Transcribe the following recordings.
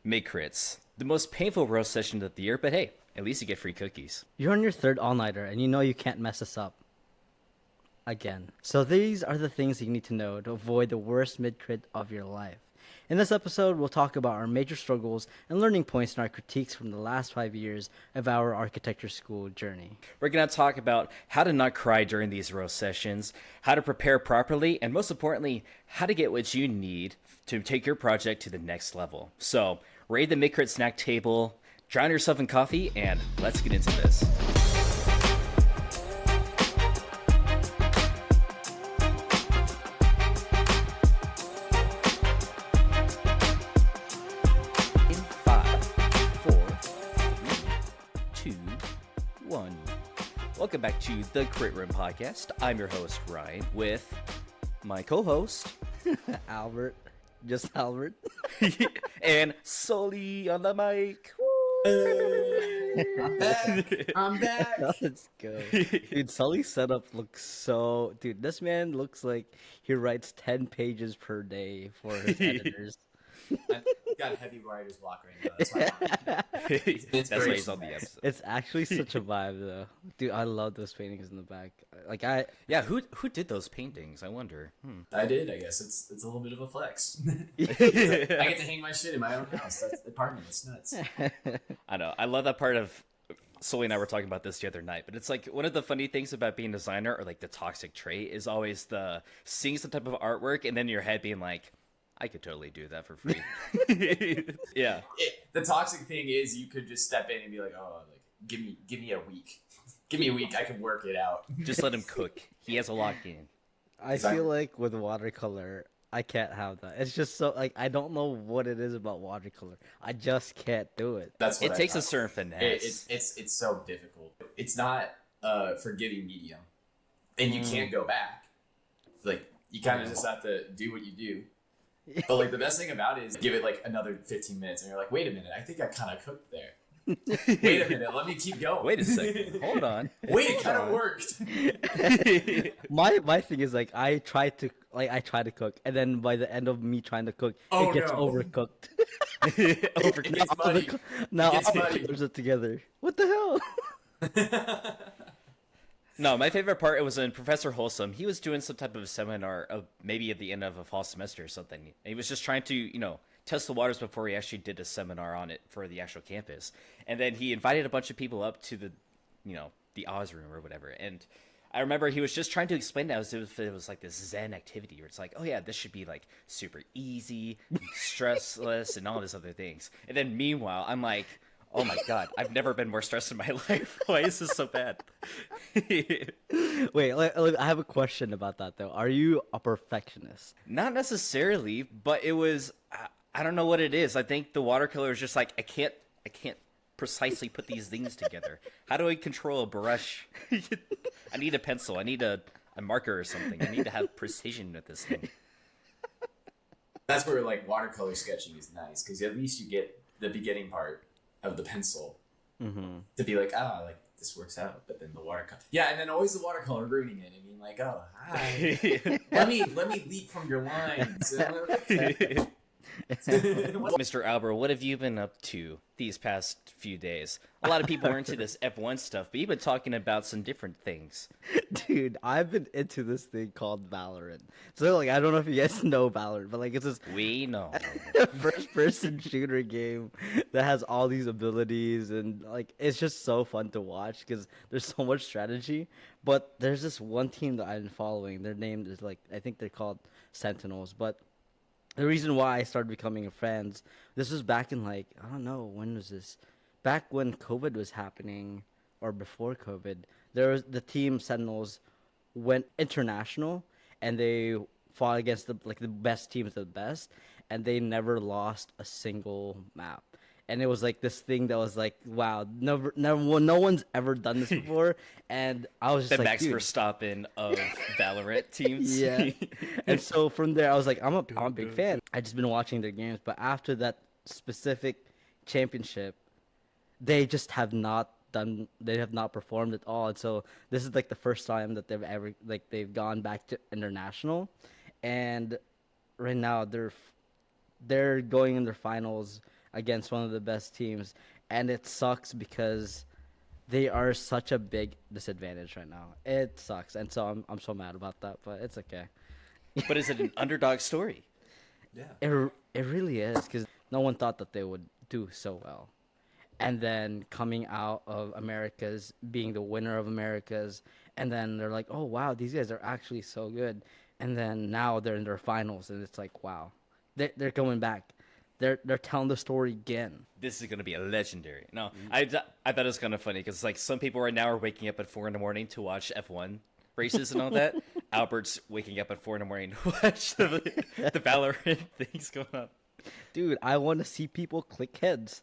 Midcrits. The most painful roast session of the year, but hey, at least you get free cookies. You're on your third all-nighter, and you know you can't mess us up again. So these are the things you need to know to avoid the worst mid-crit of your life. In this episode, we'll talk about our major struggles and learning points in our critiques from the last 5 years of our architecture school journey. We're going to talk about how to not cry during these roast sessions, how to prepare properly, and most importantly, how to get what you need to take your project to the next level. So, raid the midcrit snack table, drown yourself in coffee, and let's get into this. In 5, 4, 3, 2, 1. Welcome back to the Crit Room Podcast. I'm your host, Ryan, with my co-host, Albert, just Albert. and Sully on the mic. I'm back. I'm back. Let's go. Dude, Sully's setup looks so... Dude, this man looks like he writes 10 pages per day for his editors. I've got a heavy writer's block right now. That's why That's why he's on the episode. It's actually such a vibe, though. Dude, I love those paintings in the back. Yeah, who did those paintings? I wonder. I did. I guess it's a little bit of a flex. I get to hang my shit in my own house. That's the apartment. It's nuts. I know. I love that part of. Sully and I were talking about this the other night, but it's like one of the funny things about being a designer, or like the toxic trait, is always the seeing some type of artwork and then in your head being like, I could totally do that for free. Yeah. The toxic thing is you could just step in and be like, oh, like give me a week. Give me a week. I can work it out. Just let him cook. He has a lock in. I feel like with watercolor, I can't have that. It's just so, like, I don't know what it is about watercolor. I just can't do it. That's what It takes a certain finesse. It's so difficult. It's not a forgiving medium, and you can't go back. Like you kind of just have to do what you do. But like the best thing about it is give it like another 15 minutes, and you're like, wait a minute, I think I kind of cooked there. Wait a minute, let me keep going. Wait a second. Hold on. Wait, it kind of worked. My thing is, like, I try to cook, and then by the end of me trying to cook, it gets overcooked. It gets muddy. Now It gets all the muddy. colors are together. What the hell? No, my favorite part, it was in Professor Wholesome. He was doing some type of seminar, maybe at the end of a fall semester or something. And he was just trying to, test the waters before he actually did a seminar on it for the actual campus. And then he invited a bunch of people up to the Oz room or whatever. And I remember he was just trying to explain that as if it was like this Zen activity where it's like, oh yeah, this should be like super easy, stressless, and all these other things. And then meanwhile, I'm like, oh my god, I've never been more stressed in my life. Why is this so bad? Wait, I have a question about that though. Are you a perfectionist? Not necessarily, but it was. I don't know what it is. I think the watercolor is just like I can't precisely put these things together. How do I control a brush? I need a pencil. I need a marker or something. I need to have precision with this thing. That's where like watercolor sketching is nice because at least you get the beginning part of the pencil to be like, like this works out, but then the watercolor, and then always the watercolor ruining it and being like, oh, hi, let me leap from your lines. Mr. Albert, what have you been up to these past few days? A lot of people are into this F1 stuff, but you've been talking about some different things. Dude, I've been into this thing called Valorant. So, like, I don't know if you guys know Valorant, but, like, it's this We know. first-person shooter game that has all these abilities, and, like, it's just so fun to watch because there's so much strategy. But there's this one team that I've been following. Their name is, like, I think they're called Sentinels, but the reason why I started becoming friends, this was back in, like, I don't know, when was this? Back when COVID was happening, or before COVID, the team Sentinels went international, and they fought against the best teams of the best, and they never lost a single map. And it was like this thing that was like, wow, no one's ever done this before. And I was just The like, Max dude. Verstappen of Valorant teams. Yeah. And so from there, I was like, I'm a big fan. I just been watching their games, but after that specific championship, they just have not performed at all. And so this is like the first time that they've gone back to international, and right now they're going in their finals against one of the best teams, and it sucks because they are such a big disadvantage right now. It sucks, and so I'm so mad about that, but it's okay. But is it an underdog story? Yeah. It really is because no one thought that they would do so well, and then coming out of Americas, being the winner of Americas, and then they're like, oh wow, these guys are actually so good, and then now they're in their finals, and it's like, wow, they're coming back, they're telling the story again. This is going to be a legendary. No, I thought it was kind of funny because like some people right now are waking up at 4 a.m. to watch F1 races and all that. Albert's waking up at 4 a.m. to watch the Valorant things going on. Dude, I want to see people click heads.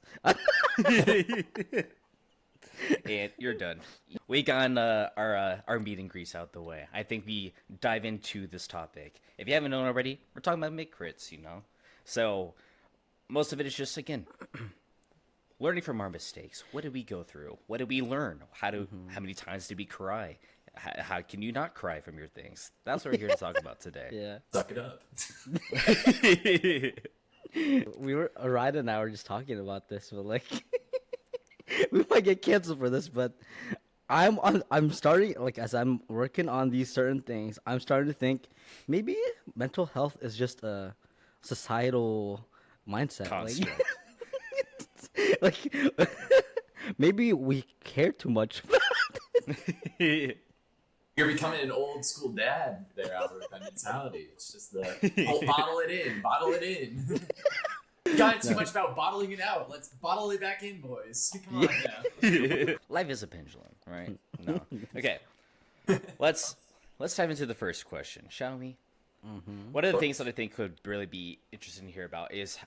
And you're done. We got our meet and greets out the way. I think we dive into this topic. If you haven't known already, we're talking about mid-crits, you know? So most of it is just, again, learning from our mistakes. What did we go through? What did we learn? How many times did we cry? How can you not cry from your things? That's what we're here to talk about today. Yeah. Suck it up. Ryan and I were just talking about this, but like, we might get canceled for this, but I'm starting, like, as I'm working on these certain things, I'm starting to think maybe mental health is just a societal mindset. Construct. Like, maybe we care too much. You're becoming an old school dad there, Albert, with that mentality. It's just bottle it in, bottle it in. You got too much about bottling it out. Let's bottle it back in, boys. Come on now. Life is a pendulum, right? No. Okay. Let's dive into the first question, shall we? One of the things that I think could really be interesting to hear about is,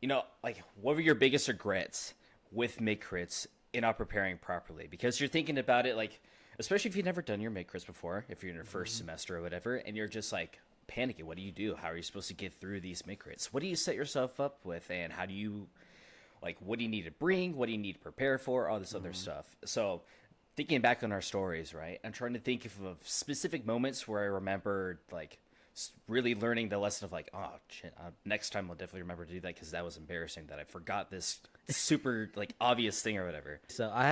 you know, like, what were your biggest regrets with mid-crits in not preparing properly? Because you're thinking about it, like, especially if you've never done your mid-crits before, if you're in your first semester or whatever, and you're just, like, panicking. What do you do? How are you supposed to get through these mid-crits? What do you set yourself up with, and how do you, like, what do you need to bring? What do you need to prepare for? All this other stuff. So, thinking back on our stories, right, I'm trying to think of specific moments where I remembered, like, really learning the lesson of, like, oh, shit, next time I'll definitely remember to do that because that was embarrassing that I forgot this super, like, obvious thing or whatever. So I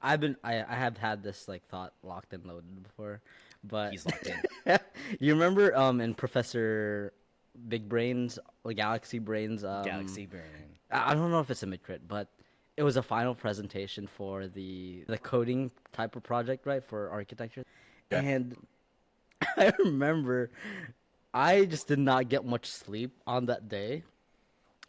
have had this, like, thought locked and loaded before, but He's locked in. you remember in Professor Big Brain's, like, Galaxy Brain's Galaxy Brain. I don't know if it's a mid-crit, but it was a final presentation for the coding type of project, right, for architecture. Yeah. And I remember I just did not get much sleep on that day.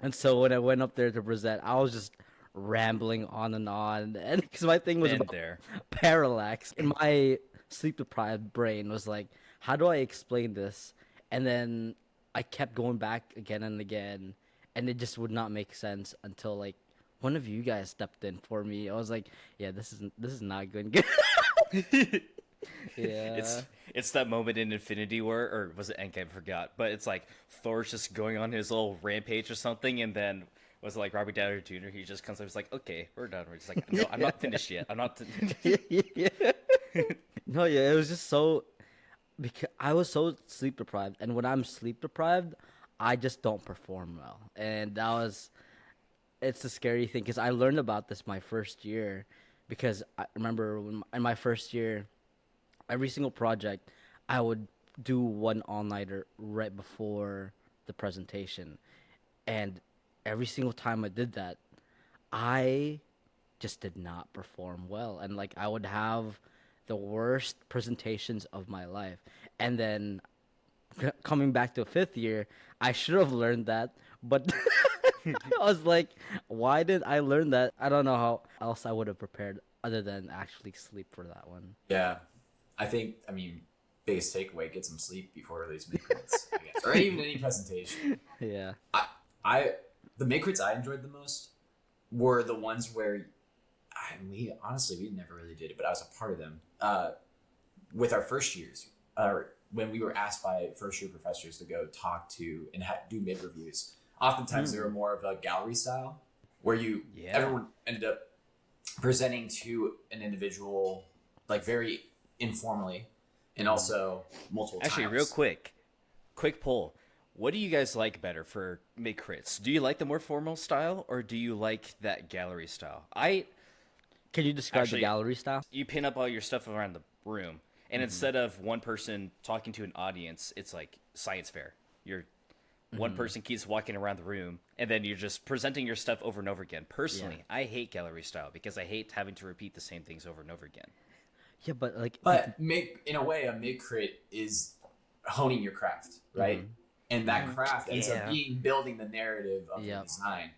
And so when I went up there to present, I was just rambling on, and because my thing was Been about there. parallax, and my sleep-deprived brain was like, how do I explain this? And then I kept going back again and again, and it just would not make sense until, like, one of you guys stepped in for me. I was like, yeah, this is not going good. Yeah. It's that moment in Infinity War, or was it Endgame? I forgot. But it's like Thor's just going on his little rampage or something, and then was it like Robert Downey Jr.? He just comes up, he's like, okay, we're done. We're just like, no, I'm not finished yet. I'm not. Yeah. No, yeah, it was just so, because I was so sleep deprived, and when I'm sleep deprived, I just don't perform well, and it's a scary thing because I learned about this my first year, because I remember in my first year, every single project, I would do one all-nighter right before the presentation, and every single time I did that, I just did not perform well, and, like, I would have the worst presentations of my life. And then coming back to fifth year, I should have learned that, but I was like, why did I learn that? I don't know how else I would have prepared other than actually sleep for that one. Yeah. I mean, biggest takeaway, get some sleep before these mid-crits, I guess. Or even any presentation. Yeah. The mid-crits I enjoyed the most were the ones where we never really did it, but I was a part of them. With our first years, when we were asked by first year professors to go talk to and do mid reviews, oftentimes they were more of a gallery style, where everyone ended up presenting to an individual, like, very informally, and also multiple times. Actually, real quick poll. What do you guys like better for mid-crits? Do you like the more formal style, or do you like that gallery style? Can you describe Actually, the gallery style? You pin up all your stuff around the room, and instead of one person talking to an audience, it's like science fair. You're one person keeps walking around the room, and then you're just presenting your stuff over and over again. Personally, I hate gallery style because I hate having to repeat the same things over and over again. Yeah, but like, in a way, a mid-crit is honing your craft, right? And that craft ends up being building the narrative of the design.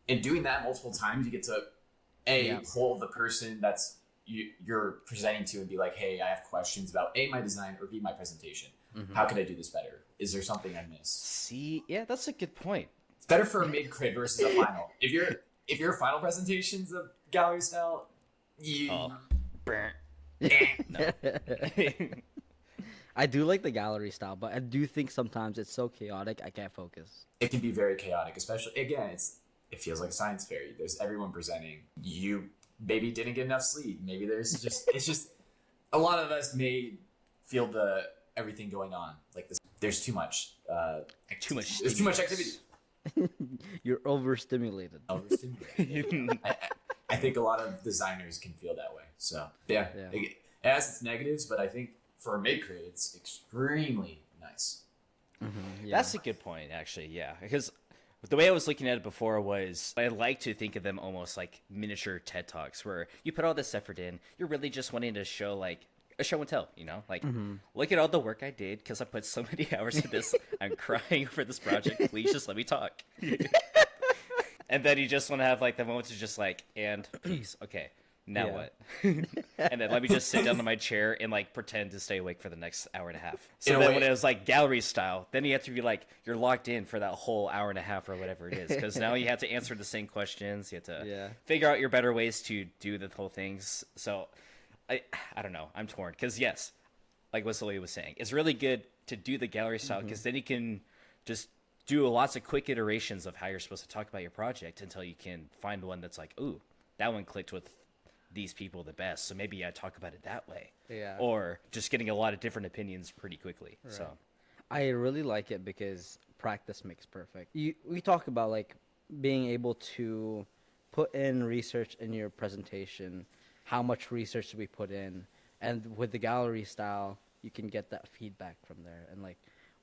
And doing that multiple times, you get to hold the person that's you're presenting to and be like, hey, I have questions about A, my design, or B, my presentation. How can I do this better? Is there something I missed? See, yeah, that's a good point. It's better for a mid-crit versus a final. If your final presentation's a gallery style, No. I do like the gallery style, but I do think sometimes it's so chaotic I can't focus. It can be very chaotic, especially again, it feels like a science fair. There's everyone presenting. You maybe didn't get enough sleep. Maybe it's just a lot of us may feel everything going on like this. There's too much. There's too much activity. You're overstimulated. I think a lot of designers can feel that way. So it has its negatives, but I think for a mid-crit, it's extremely nice. That's a good point, actually. Yeah, because the way I was looking at it before was I like to think of them almost like miniature TED Talks, where you put all this effort in. You're really just wanting to show like a show and tell, like look at all the work I did because I put so many hours into this. I'm crying for this project. Please just let me talk. And then you just want to have like the moments of just like, and peace. Okay, now what? And then let me just sit down in my chair and like pretend to stay awake for the next hour and a half. So then when it was like gallery style, then you have to be like, you're locked in for that whole hour and a half or whatever it is. Because now you have to answer the same questions. You have to figure out your better ways to do the whole things. So I don't know. I'm torn. Because yes, like what Zoe was saying, it's really good to do the gallery style because then you can just do lots of quick iterations of how you're supposed to talk about your project until you can find one that's like, ooh, that one clicked with these people the best, so maybe I talk about it that way. Or just getting a lot of different opinions pretty quickly. So I really like it because practice makes perfect. We talk about like being able to put in research in your presentation, how much research do we put in, and with the gallery style you can get that feedback from there, and like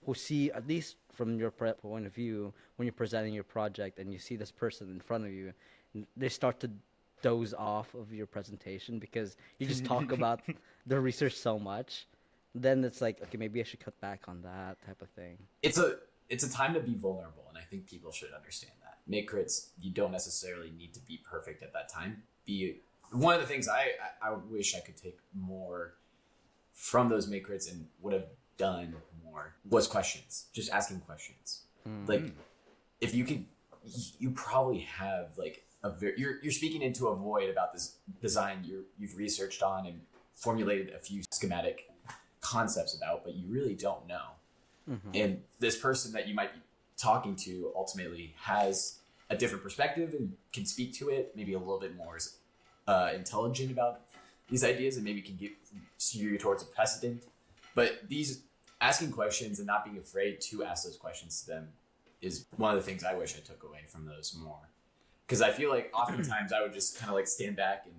we'll see, at least from your point of view, when you're presenting your project and you see this person in front of you, they start to doze off of your presentation because you just talk about the research so much. Then it's like, okay, maybe I should cut back on that type of thing. It's a time to be vulnerable, and I think people should understand that. Mid-crits, you don't necessarily need to be perfect at that time. One of the things I wish I could take more from those mid-crits and would have done more was questions, just asking questions. Like if you could, you probably have like you're speaking into a void about this design you've researched on and formulated a few schematic concepts about, but you really don't know. And this person that you might be talking to ultimately has a different perspective and can speak to it, maybe a little bit more intelligent about these ideas, and maybe can steer you towards a precedent. But these asking questions and not being afraid to ask those questions to them is one of the things I wish I took away from those more. Because I feel like oftentimes I would just kind of like stand back and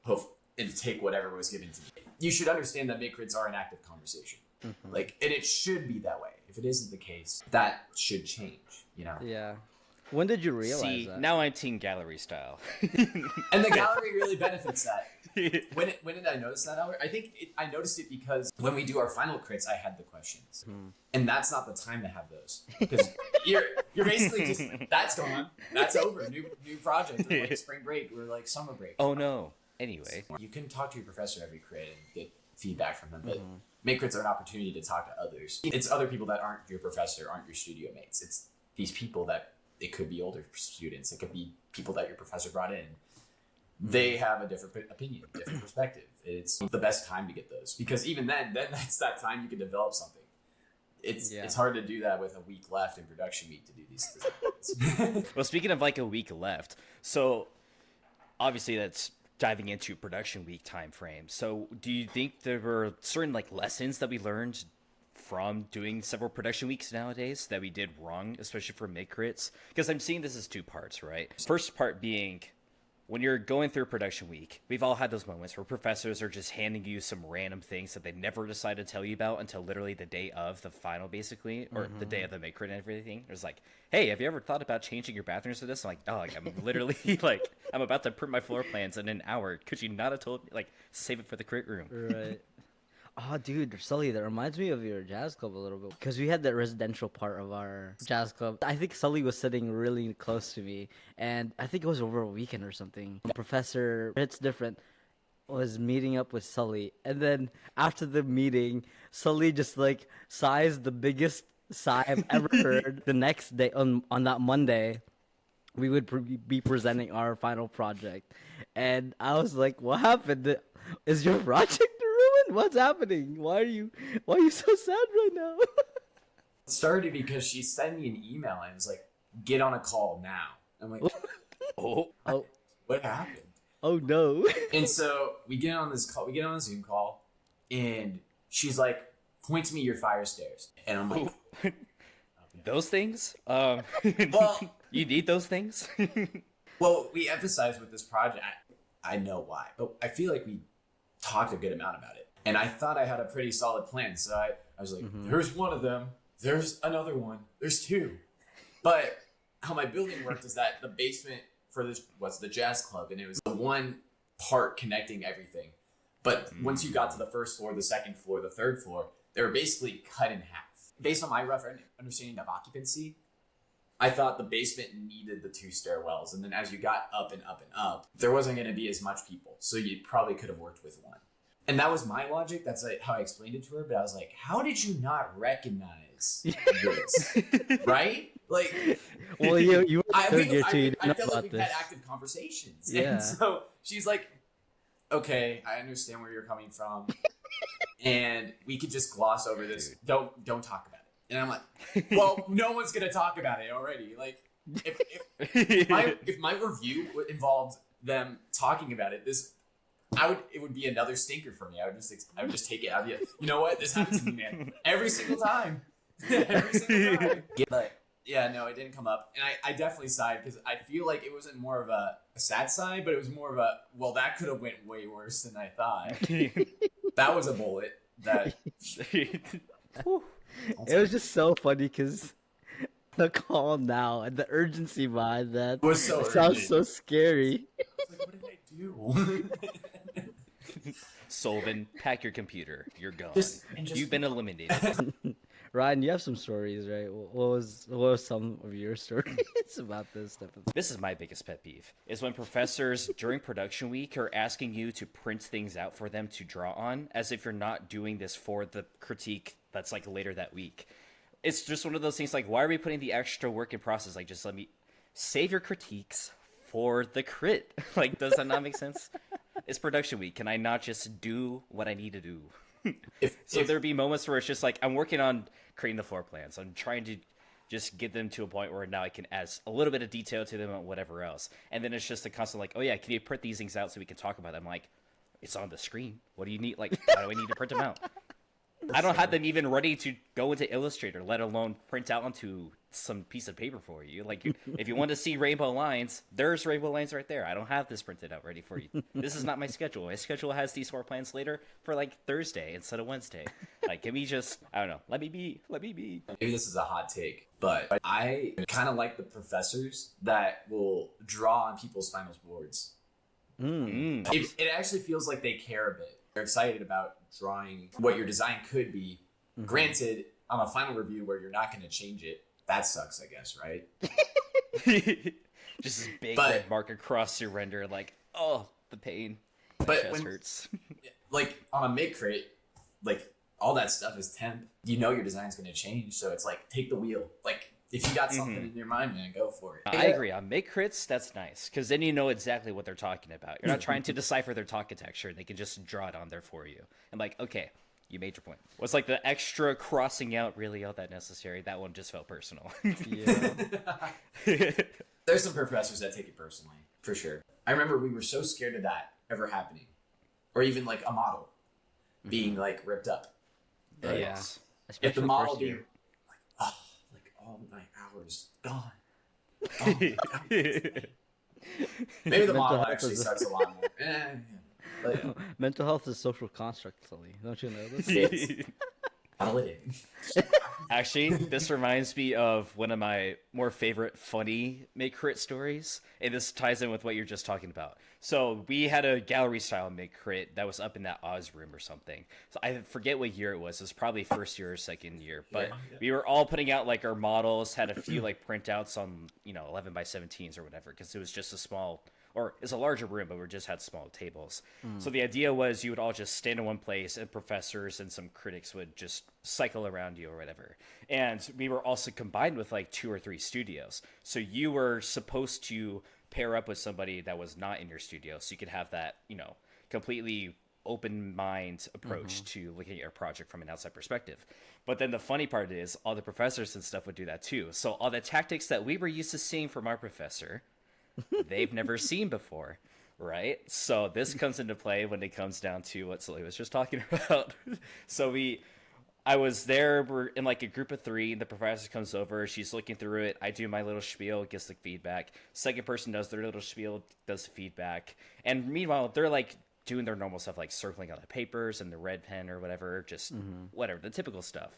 hope and take whatever was given to me. You should understand that mid-crits are an active conversation. Like, and it should be that way. If it isn't the case, that should change, Yeah. When did you realize that? Now I'm team gallery style. And the gallery really benefits that. When did I notice that, Albert? I think I noticed it because when we do our final crits, I had the questions. And that's not the time to have those. Because you're basically just, that's gone. That's over. New project. Or like spring break or like summer break. Oh, no. Anyway. You can talk to your professor every crit and get feedback from them, but mid-crits are an opportunity to talk to others. It's other people that aren't your professor, aren't your studio mates. It's these people that, it could be older students. It could be people that your professor brought in. They have a different opinion, different perspective. It's the best time to get those, because even then that's that time you can develop something. It's hard to do that with a week left in production week to do these designs. Well, speaking of like a week left, so obviously that's diving into production week time frame. So do you think there were certain like lessons that we learned from doing several production weeks nowadays that we did wrong, especially for mid-crits. Because I'm seeing this as two parts, right? First part being, when you're going through production week, we've all had those moments where professors are just handing you some random things that they never decide to tell you about until literally the day of the final, basically, or the day of the mid-crit and everything. It's like, hey, have you ever thought about changing your bathrooms to this? I'm like, dog, I'm literally like, I'm about to print my floor plans in an hour. Could you not have told me, like, save it for the crit room? Right. Oh, dude, Sully, that reminds me of your jazz club a little bit. Because we had that residential part of our jazz club. I think Sully was sitting really close to me. And I think it was over a weekend or something. Professor, it's different, was meeting up with Sully. And then after the meeting, Sully just like sighs the biggest sigh I've ever heard. The next day, on that Monday, we would be presenting our final project. And I was like, what happened? Is your project ruined? What's happening? Why are you so sad right now? It started because she sent me an email and was like, get on a call now. I'm like, Oh. what happened? Oh no. And so we get on this call, we get on a Zoom call, and she's like, point to me your fire stairs. And I'm like, okay. Those things? Well, You need those things? well, we emphasized with this project, I know why, but I feel like we talked a good amount about it. And I thought I had a pretty solid plan. So I was like, there's one of them. There's another one. There's two. But how my building worked is that the basement for this was the jazz club. And it was the one part connecting everything. But once you got to the first floor, the second floor, the third floor, they were basically cut in half. Based on my rough understanding of occupancy, I thought the basement needed the two stairwells. And then as you got up and up and up, there wasn't going to be as much people. So you probably could have worked with one. And that was my logic. That's like how I explained it to her. But I was like, how did you not recognize this? Right? Like, Well, you were I third year too. You didn't know feel about like we've this. had active conversations. Yeah. And so she's like, okay, I understand where you're coming from. And we could just gloss over this. Don't talk about it. And I'm like, well, no one's going to talk about it already. Like, if my review involved them talking about it, it would be another stinker for me. I would just take it. I'd be like, you know what? This happens to me, man. Every single time. Every single time. But yeah, no, it didn't come up. And I definitely sighed because I feel like it wasn't more of a sad sigh, but it was more of a, well, that could have went way worse than I thought. That was a bullet. That. It was just so funny because the call now and the urgency behind that was so it sounds urgent. so scary. I was like, what did I do? Solvin, Pack your computer. You're gone. You've been eliminated. Ryan, you have some stories, right? What was some of your stories about this stuff? This is my biggest pet peeve, is when professors during production week are asking you to print things out for them to draw on, as if you're not doing this for the critique that's like later that week. It's just one of those things like, why are we putting the extra work in process? Like, just let me save your critiques for the crit. Like, does that not make sense? It's production week. Can I not just do what I need to do? There'd be moments where it's just like, I'm working on creating the floor plans. I'm trying to just get them to a point where now I can add a little bit of detail to them and whatever else. And then it's just a constant like, oh yeah, can you print these things out so we can talk about them? Like, it's on the screen. What do you need? Like, why do I need to print them out? I don't have them even ready to go into Illustrator, let alone print out onto some piece of paper for you. Like, if you want to see rainbow lines, there's rainbow lines right there. I don't have this printed out ready for you. This is not my schedule. My schedule has these floor plans later for like Thursday instead of Wednesday. Like, can we just, I don't know, let me be. Maybe this is a hot take, but I kind of like the professors that will draw on people's finals boards. It actually feels like they care a bit. They're excited about drawing what your design could be. Granted, on a final review where you're not going to change it, that sucks, I guess, right? Just this big red mark across your render, like, oh, the pain. My chest hurts. Like, on a mid-crit, like, all that stuff is temp. You know your design's going to change, so it's like, take the wheel. Like, if you got something in your mind, man, go for it. I agree. On mid-crits, that's nice, because then you know exactly what they're talking about. You're not trying to decipher their architecture. They can just draw it on there for you. And like, okay, you made your point. What's like the extra crossing out really all that necessary? That one just felt personal. There's some professors that take it personally, for sure. I remember we were so scared of that ever happening. Or even like a model being like ripped up. Yes. if the Especially model first being year. oh, like all my hours gone. Maybe the Mental model health actually is sucks a lot more. But mental health is a social construct, Sully. Don't you know this? it's validating. Actually, this reminds me of one of my more favorite funny midcrit stories, and this ties in with what you're just talking about. So we had a gallery style midcrit that was up in that Oz room or something. So I forget what year it was. It was probably first year or second year, but Yeah. we were all putting out like our models, had a few like printouts on 11 by 17s or whatever, because it was just a small. Or it's a larger room, but we just had small tables. So the idea was you would all just stand in one place, and professors and some critics would just cycle around you or whatever. And we were also combined with like 2 or 3 studios. So you were supposed to pair up with somebody that was not in your studio, so you could have that, completely open mind approach to looking at your project from an outside perspective. But then the funny part is all the professors and stuff would do that too. So all the tactics that we were used to seeing from our professor, they've never seen before, right? So this comes into play when it comes down to what Sully was just talking about. So I was there, we're in like a group of 3, the professor comes over, she's looking through it, I do my little spiel, gets the feedback, second person does their little spiel, does the feedback, and meanwhile they're like doing their normal stuff like circling on the papers and the red pen or whatever, just whatever, the typical stuff.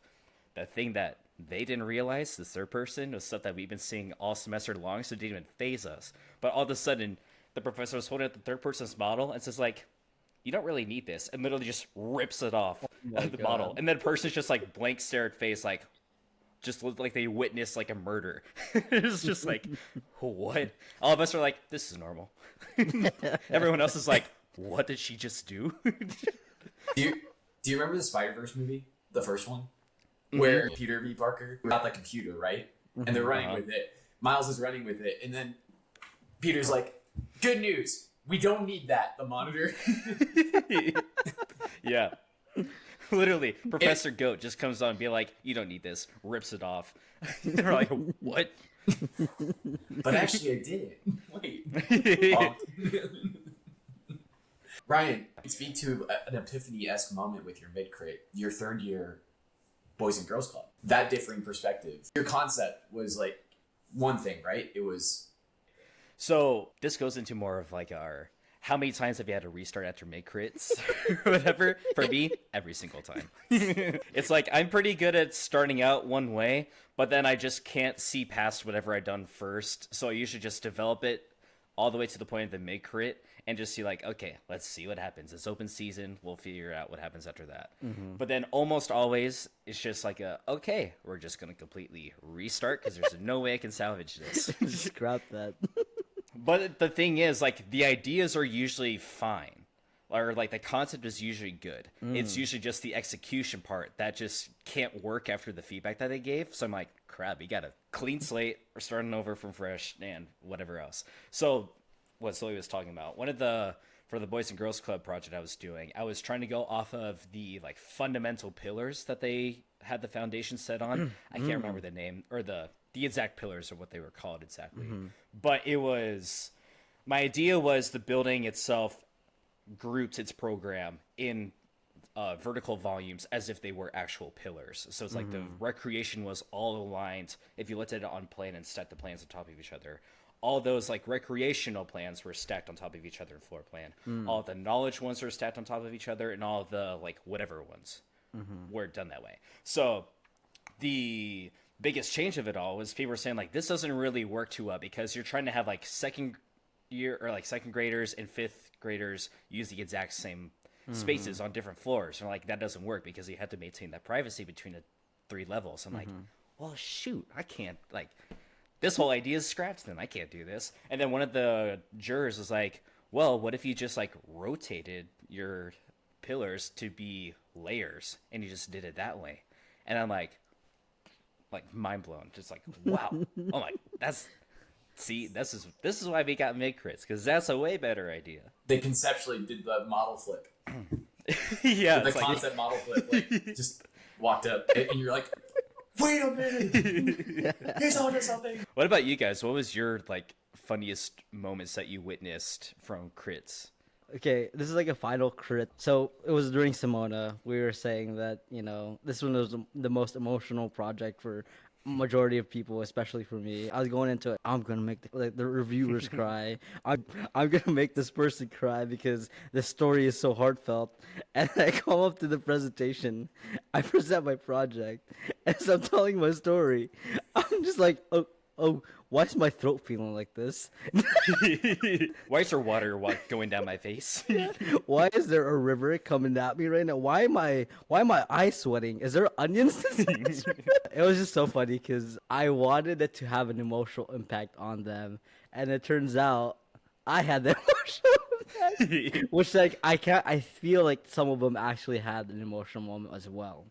The thing that they didn't realize, the third person, was stuff that we've been seeing all semester long, so it didn't even phase us. But all of a sudden, the professor was holding up the third person's model and says like, you don't really need this, and literally just rips it off of the model. And then the person's just like blank stare at face, like, just looked like they witnessed like a murder. It's just like, what? All of us are like, this is normal. Everyone else is like, what did she just do? Do you remember the Spider-Verse movie? The first one? Where Peter B. Parker got the computer, right? And they're running with it. Miles is running with it. And then Peter's like, good news. We don't need that, the monitor. Yeah. Literally, Professor Goat just comes on and be like, you don't need this. Rips it off. They're like, what? But actually, I did it. Wait. Ryan, speak to an epiphany-esque moment with your mid-crit, your third year Boys and Girls Club. That differing perspective. Your concept was like one thing, right? It was... So this goes into more of like our, how many times have you had to restart after mid-crits or whatever? For me, every single time. It's like, I'm pretty good at starting out one way, but then I just can't see past whatever I've done first. So I usually just develop it all the way to the point of the mid-crit and just see like, okay, let's see what happens. It's open season. We'll figure out what happens after that. But then almost always it's just like okay, we're just going to completely restart because there's no way I can salvage this. Scrap that. But the thing is, like, the ideas are usually fine. Or, like, the concept is usually good. It's usually just the execution part that just can't work after the feedback that they gave. So I'm like, crap, you got a clean slate. We're starting over from fresh and whatever else. So what Zoe was talking about, for the Boys and Girls Club project I was doing, I was trying to go off of the, like, fundamental pillars that they had the foundation set on. I can't remember the name, or the exact pillars or what they were called exactly. But it was, my idea was the building itself grouped its program in vertical volumes as if they were actual pillars. So it's like the recreation was all aligned. If you looked at it on plan and stacked the plans on top of each other, all those like recreational plans were stacked on top of each other in floor plan. All the knowledge ones were stacked on top of each other, and all the like whatever ones were done that way. So the biggest change of it all was people were saying like, this doesn't really work too well because you're trying to have like second year or like second graders and fifth graders use the exact same spaces on different floors. And like, that doesn't work because you have to maintain that privacy between the 3 levels. I'm like, well, shoot, I can't, like, this whole idea is scrapped then. I can't do this. And then one of the jurors was like, well, what if you just like rotated your pillars to be layers and you just did it that way? And I'm like mind blown. Just like, wow. Oh my, this is why we got mid-crits, because that's a way better idea. They conceptually did the model flip. Yeah. The concept model flip. Like, just walked up and you're like, wait a minute. He's onto something. What about you guys? What was your like funniest moments that you witnessed from crits? Okay, this is like a final crit. So it was during Simona. We were saying that, this one was the most emotional project for majority of people, especially for me. I was going into it. I'm gonna make the reviewers cry. I'm gonna make this person cry because the story is so heartfelt. And I come up to the presentation. I present my project. As I'm telling my story, I'm just like, oh, why is my throat feeling like this? Why is there water going down my face? Why is there a river coming at me right now? Why am I eyes sweating? Is there onions? It was just so funny because I wanted it to have an emotional impact on them, and it turns out I had the emotional impact. Which like I feel like some of them actually had an emotional moment as well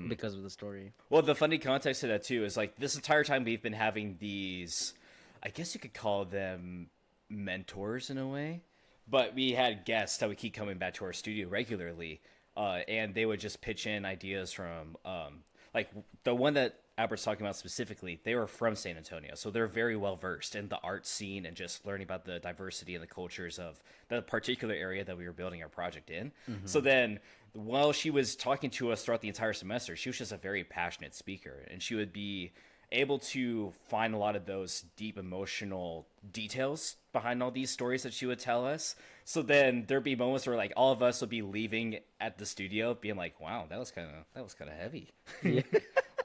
because of the story. Well, the funny context to that too is like this entire time we've been having these, I guess you could call them mentors in a way, but we had guests that would keep coming back to our studio regularly, and they would just pitch in ideas from, like the one that Albert's talking about specifically. They were from San Antonio, so they're very well versed in the art scene and just learning about the diversity and the cultures of the particular area that we were building our project in. So then while she was talking to us throughout the entire semester, she was just a very passionate speaker, and she would be able to find a lot of those deep emotional details behind all these stories that she would tell us. So then there'd be moments where like all of us would be leaving at the studio being like, wow, that was kind of heavy. Yeah.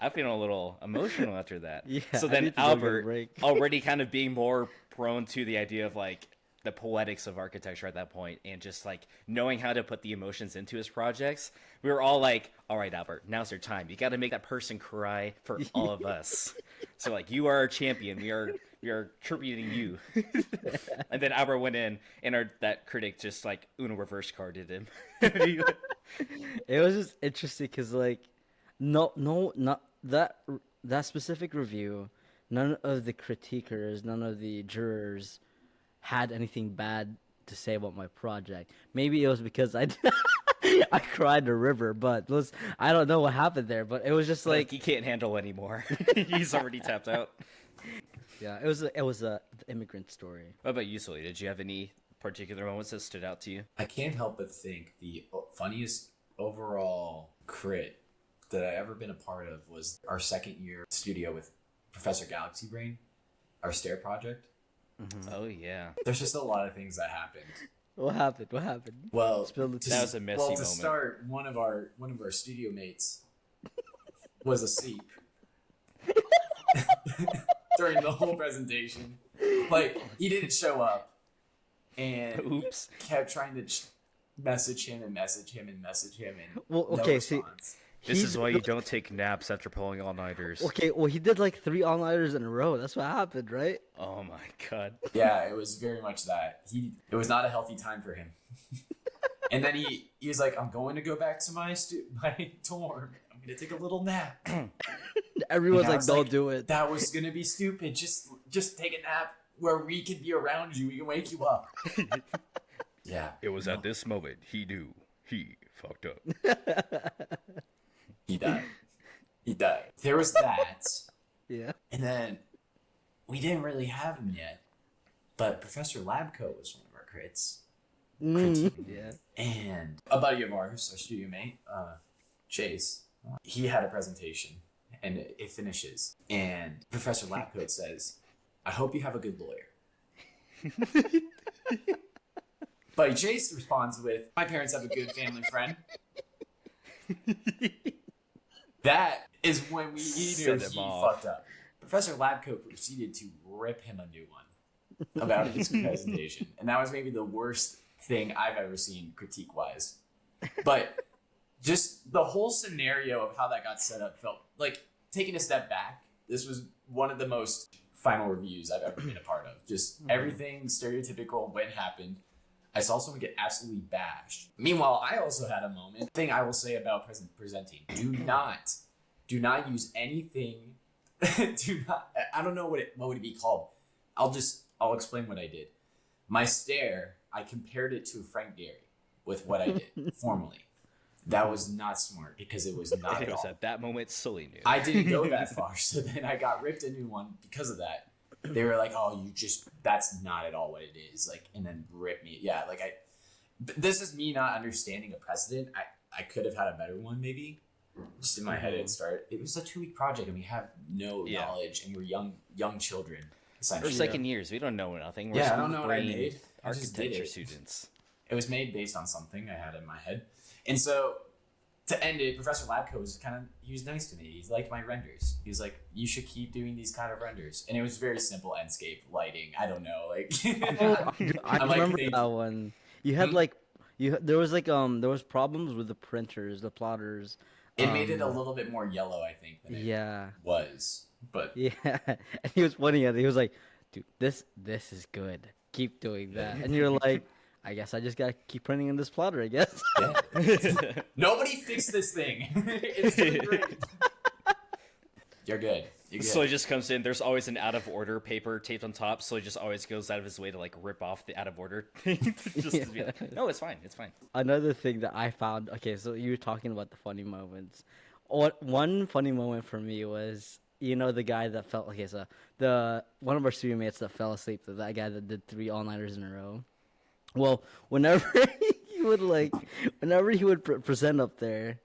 I'm feeling a little emotional after that. Yeah, So I then need to go get a Albert, break. already kind of being more prone to the idea of like the poetics of architecture at that point and just like knowing how to put the emotions into his projects, we were all like, all right, Albert, now's your time. You got to make that person cry for all of us. So like, you are our champion. We are tributing you. And then Albert went in and that critic just like Uno reverse carded him. It was just interesting because like, no, not that specific review. None of the critiquers, none of the jurors had anything bad to say about my project. Maybe it was because I I cried a river, but I don't know what happened there. But it was just Like like, he can't handle anymore. He's already tapped out. yeah, it was a immigrant story. What about you, Sully? Did you have any particular moments that stood out to you? I can't help but think the funniest overall crit that I ever been a part of was our second year studio with Professor Galaxy Brain, our stair project. Oh yeah, There's just a lot of things that happened. What happened? What happened? Well, Spill the tea. that was a messy to moment. start, one of our studio mates was asleep during the whole presentation. Like, he didn't show up and Oops. kept trying to message him and message him and message him and Well, no okay, see, response. This He is why did you don't take naps after pulling all-nighters. Okay, well, he did like 3 all-nighters in a row. That's what happened, right? Oh my god. Yeah, it was very much that. It was not a healthy time for him. And then he was like, I'm going to go back to my dorm. I'm going to take a little nap. Everyone's And I like, was don't do it. That was going to be stupid. Just take a nap where we can be around you. We can wake you up. Yeah. It was at this moment he knew he fucked up. He died. He died. There was that. Yeah. And then we didn't really have him yet. But Professor Labco was one of our crits. Yeah. And a buddy of ours, our studio mate, Chase, he had a presentation and it finishes. And Professor Lapcoat says, I hope you have a good lawyer. Buddy Chase responds with, my parents have a good family friend. That is when we knew Send him he off. fucked up. Professor Labcoat proceeded to rip him a new one about his presentation. And that was maybe the worst thing I've ever seen critique-wise. But just the whole scenario of how that got set up felt like, taking a step back, this was one of the most final reviews I've ever been a part of. Just everything stereotypical when it happened. I saw someone get absolutely bashed. Meanwhile, I also had a moment. Thing I will say about presenting: do not use anything. Do not. I don't know what would it be called. I'll explain what I did. My stare, I compared it to Frank Gehry with what I did formally. That was not smart because it was not It at was all. at that moment Sully knew. I didn't go that far, so then I got ripped a new one because of that. They were like, "Oh, that's not at all what it is." Like, and then rip me. Yeah, like this is me not understanding a precedent. I could have had a better one maybe. Just in my head, it was a 2-week project, and we have no knowledge, and we're young children. We're second years. We don't know nothing. We're I don't know what I made. I just did architecture it. students. It was made based on something I had in my head, and so to end it, Professor Labco he was nice to me. He liked my renders. He was like, "You should keep doing these kind of renders," and it was very simple Enscape lighting. I don't know, like I remember that one. You had there was problems with the printers, the plotters. It made it a little bit more yellow, I think, than it was. But yeah, and he was pointing at it. He was like, "Dude, this is good. Keep doing that." And you're like, "I guess I just gotta keep printing in this plotter, I guess." Yeah. Nobody fixed this thing. It's doing great. You're good. So he just comes in. There's always an out of order paper taped on top. So he just always goes out of his way to like rip off the out of order thing. To be like, no, it's fine. It's fine. Another thing that I found. Okay, so you were talking about the funny moments. One funny moment for me was, the guy that fell. Okay, so one of our student mates that fell asleep. That guy that did 3 all-nighters in a row. Well, whenever he would present up there,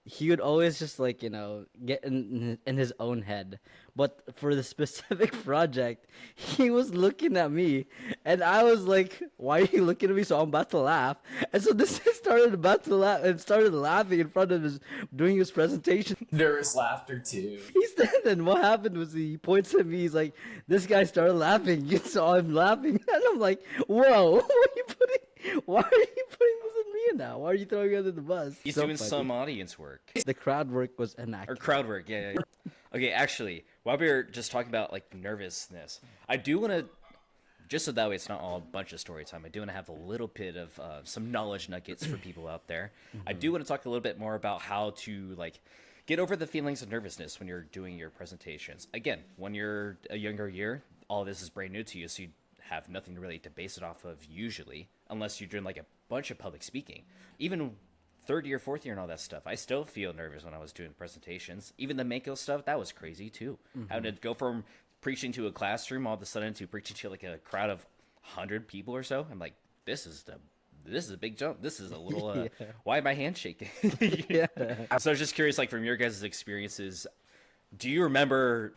he would always just get in his own head. But for the specific project, he was looking at me, and I was like, "Why are you looking at me?" So I'm about to laugh, and so this guy started laughing in front of doing his presentation. Nervous laughter too. Then what happened was he points at me. He's like, "This guy started laughing," so I'm laughing, and I'm like, "Whoa, why are you putting this in me now? Why are you throwing me under the bus?" He's so doing funny. some audience work. The crowd work was immaculate. Or crowd work, yeah. Okay, actually, while we were just talking about like nervousness, I do want to, just so that way it's not all a bunch of story time, I do want to have a little bit of some knowledge nuggets for people out there. I do want to talk a little bit more about how to get over the feelings of nervousness when you're doing your presentations. Again, when you're a younger year, all this is brand new to you, so you have nothing really to base it off of usually, unless you're doing like a bunch of public speaking. Even third year, fourth year, and all that stuff, I still feel nervous when I was doing presentations. Even the Mako stuff, that was crazy too. Having to go from preaching to a classroom all of a sudden to preaching to like a crowd of 100 people or so. I'm like, this is a big jump. This is a little. Why am my hand shaking? Yeah. So I was just curious, like from your guys' experiences, do you remember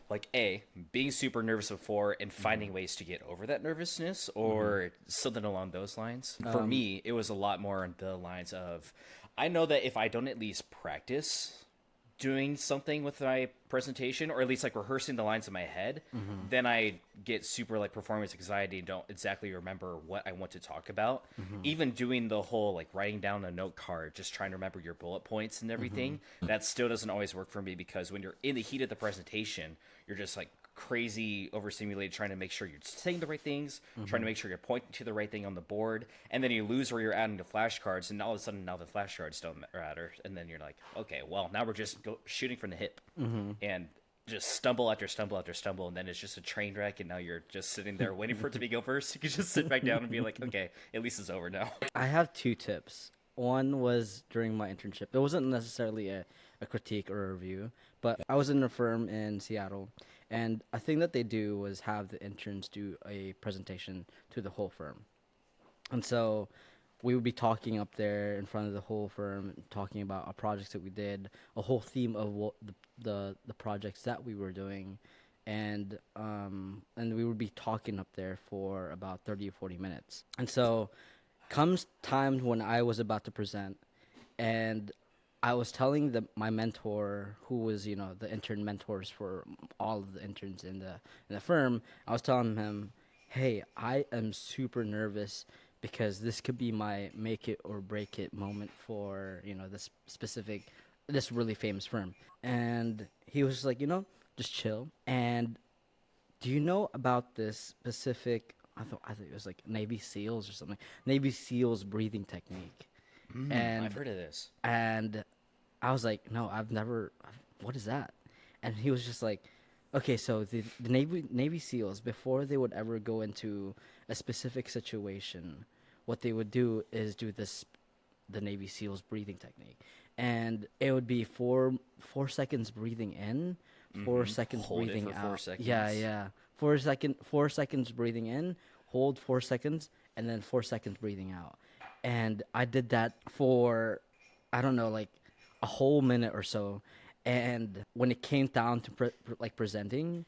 being super nervous before and finding ways to get over that nervousness, or something along those lines? For me, it was a lot more on the lines of, I know that if I don't at least practice doing something with my presentation, or at least like rehearsing the lines in my head, then I get super like performance anxiety and don't exactly remember what I want to talk about. Even doing the whole like writing down a note card, just trying to remember your bullet points and everything, that still doesn't always work for me, because when you're in the heat of the presentation, you're just like crazy overstimulated trying to make sure you're saying the right things, trying to make sure you're pointing to the right thing on the board, and then you lose where you're adding the flashcards, and all of a sudden now the flashcards don't matter, and then you're like, okay, well now we're just shooting from the hip, and just stumble after stumble after stumble, and then it's just a train wreck, and now you're just sitting there waiting for it to be over, so you can just sit back down and be like, okay, at least it's over now. I have 2 tips. One was during my internship. It wasn't necessarily a critique or a review, but I was in a firm in Seattle, and a thing that they do was have the interns do a presentation to the whole firm. And so we would be talking up there in front of the whole firm, talking about our projects that we did, a whole theme of what the projects that we were doing, and we would be talking up there for about 30 or 40 minutes. And so comes time when I was about to present, and I was telling my mentor, who was the intern mentors for all of the interns in the firm. I was telling him, "Hey, I am super nervous because this could be my make it or break it moment for this really famous firm." And he was like, just chill. And do you know about this specific? I thought it was like Navy SEALs or something. Navy SEALs breathing technique. And I've heard of this. And I was like, no, I've never. What is that? And he was just like, okay, so the Navy SEALs, before they would ever go into a specific situation, what they would do is do the Navy SEALs breathing technique, and it would be 4 seconds breathing in, 4 seconds Hold breathing it for out. 4 seconds. Yeah. 4 seconds breathing in, hold 4 seconds, and then 4 seconds breathing out. and I did that for, I don't know, like a whole minute or so. And when it came down to like presenting,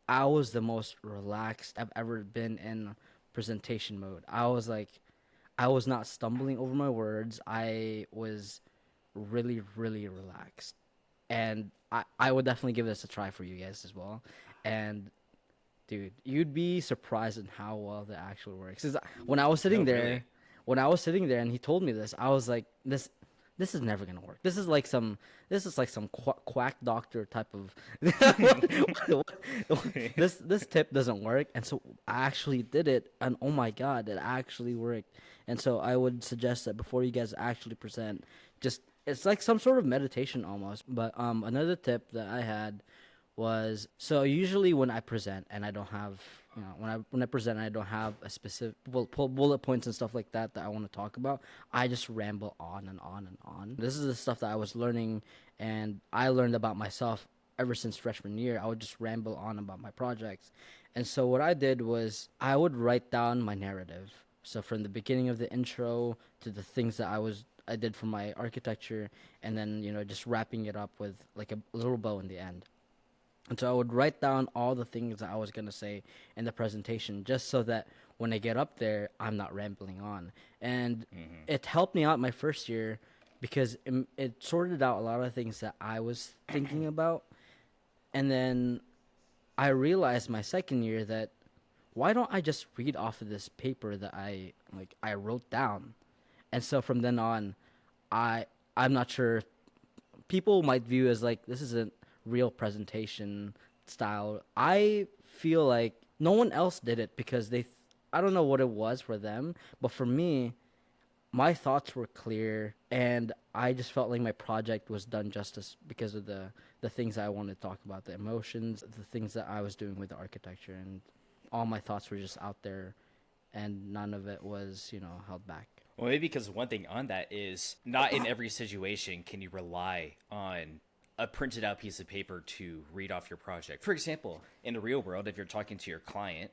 I was the most relaxed I've ever been in presentation mode. I was like, I was not stumbling over my words. I was really, really relaxed. And I would definitely give this a try for you guys as well. And dude, you'd be surprised in how well that actually works. 'Cause when I was sitting No, there, really. when I was sitting there and he told me this, I was like, this is never gonna work. This is like some quack doctor type of this tip doesn't work. And so I actually did it, and oh my god, it actually worked. And so I would suggest that before you guys actually present, just it's like some sort of meditation almost. But another tip that I had was, so usually when I present and I don't have, when I present and I don't have a specific bullet points and stuff like that I want to talk about, I just ramble on and on and on. This is the stuff that I was learning, and I learned about myself ever since freshman year. I would just ramble on about my projects. And so what I did was I would write down my narrative. So from the beginning of the intro to the things that I did for my architecture, and then just wrapping it up with like a little bow in the end. And so I would write down all the things that I was going to say in the presentation, just so that when I get up there, I'm not rambling on. And it helped me out my first year because it sorted out a lot of things that I was thinking about. And then I realized my second year that, why don't I just read off of this paper that I wrote down? And so from then on, I'm not sure, people might view as like, this isn't real presentation style. I feel like no one else did it because I don't know what it was for them, but for me, my thoughts were clear, and I just felt like my project was done justice because of the things I wanted to talk about, the emotions, the things that I was doing with the architecture, and all my thoughts were just out there, and none of it was held back. Well, maybe because one thing on that is not in every situation can you rely on a printed out piece of paper to read off your project. For example, in the real world, if you're talking to your client,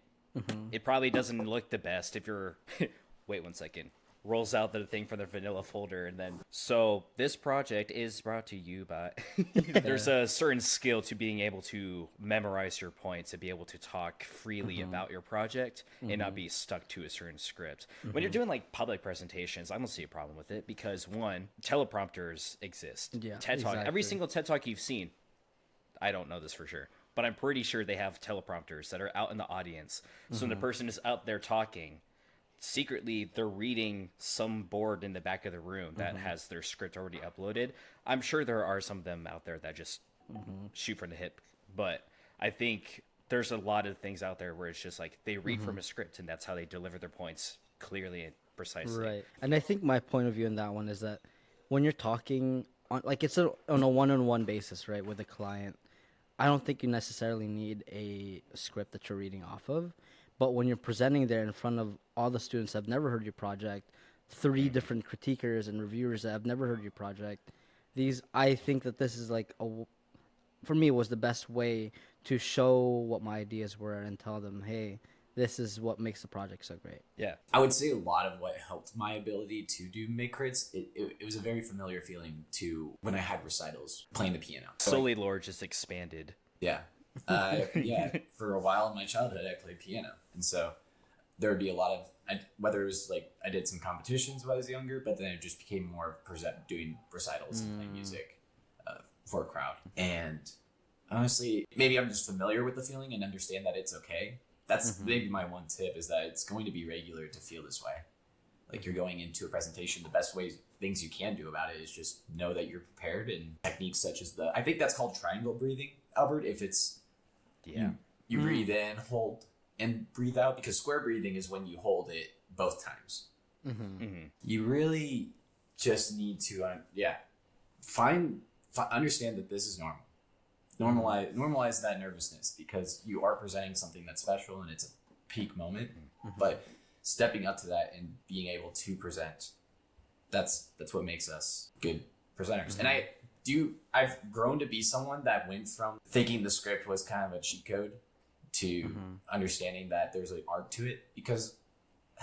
it probably doesn't look the best if you're wait 1 second, rolls out the thing from the vanilla folder, and then, so this project is brought to you by there's a certain skill to being able to memorize your points and be able to talk freely about your project and not be stuck to a certain script. When you're doing like public presentations, I don't see a problem with it because, one, teleprompters exist. Yeah, TED Talk, every exactly. single TED Talk you've seen, I don't know this for sure, but I'm pretty sure they have teleprompters that are out in the audience. So when the person is out there talking, secretly they're reading some board in the back of the room that has their script already uploaded. I'm sure there are some of them out there that just shoot from the hip, but I think there's a lot of things out there where it's just like they read from a script and that's how they deliver their points clearly and precisely. Right. And I think my point of view in that one is that when you're talking on, like, it's on a one-on-one basis, right, with a client, I don't think you necessarily need a script that you're reading off of. But when you're presenting there in front of all the students that have never heard your project, 3 different critiquers and reviewers that have never heard your project, I think that this is like for me, was the best way to show what my ideas were and tell them, hey, this is what makes the project so great. Yeah. I would say a lot of what helped my ability to do midcrits, it was a very familiar feeling to when I had recitals playing the piano. So, Slowly, lore just expanded. yeah. Yeah, for a while in my childhood, I played piano. And so there would be a lot of, whether it was like I did some competitions when I was younger, but then it just became more of doing recitals and playing music for a crowd. And honestly, maybe I'm just familiar with the feeling and understand that it's okay. That's maybe my one tip, is that it's going to be regular to feel this way. Like, you're going into a presentation, the best things you can do about it is just know that you're prepared, and techniques such as I think that's called triangle breathing, Albert, if it's, you breathe in, hold, and breathe out, because square breathing is when you hold it both times. You really just need to, understand that this is normal. Normalize that nervousness, because you are presenting something that's special and it's a peak moment. But stepping up to that and being able to present, that's what makes us good presenters. And I've grown to be someone that went from thinking the script was kind of a cheat code to understanding that there's an art to it, because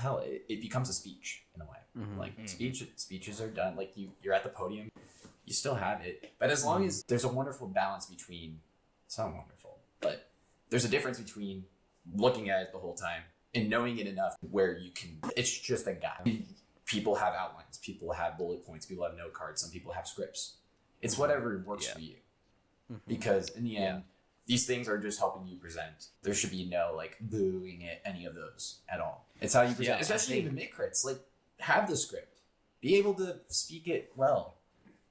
hell, it becomes a speech in a way. Like speeches are done. Like you're at the podium, you still have it, but as long as there's a wonderful balance between, it's not wonderful, but there's a difference between looking at it the whole time and knowing it enough where you can. It's just a guide. People have outlines. People have bullet points. People have note cards. Some people have scripts. It's whatever works for you, because in the end. These things are just helping you present. There should be no like booing at any of those at all. It's how you present, especially even midcrits. Like, have the script, be able to speak it well.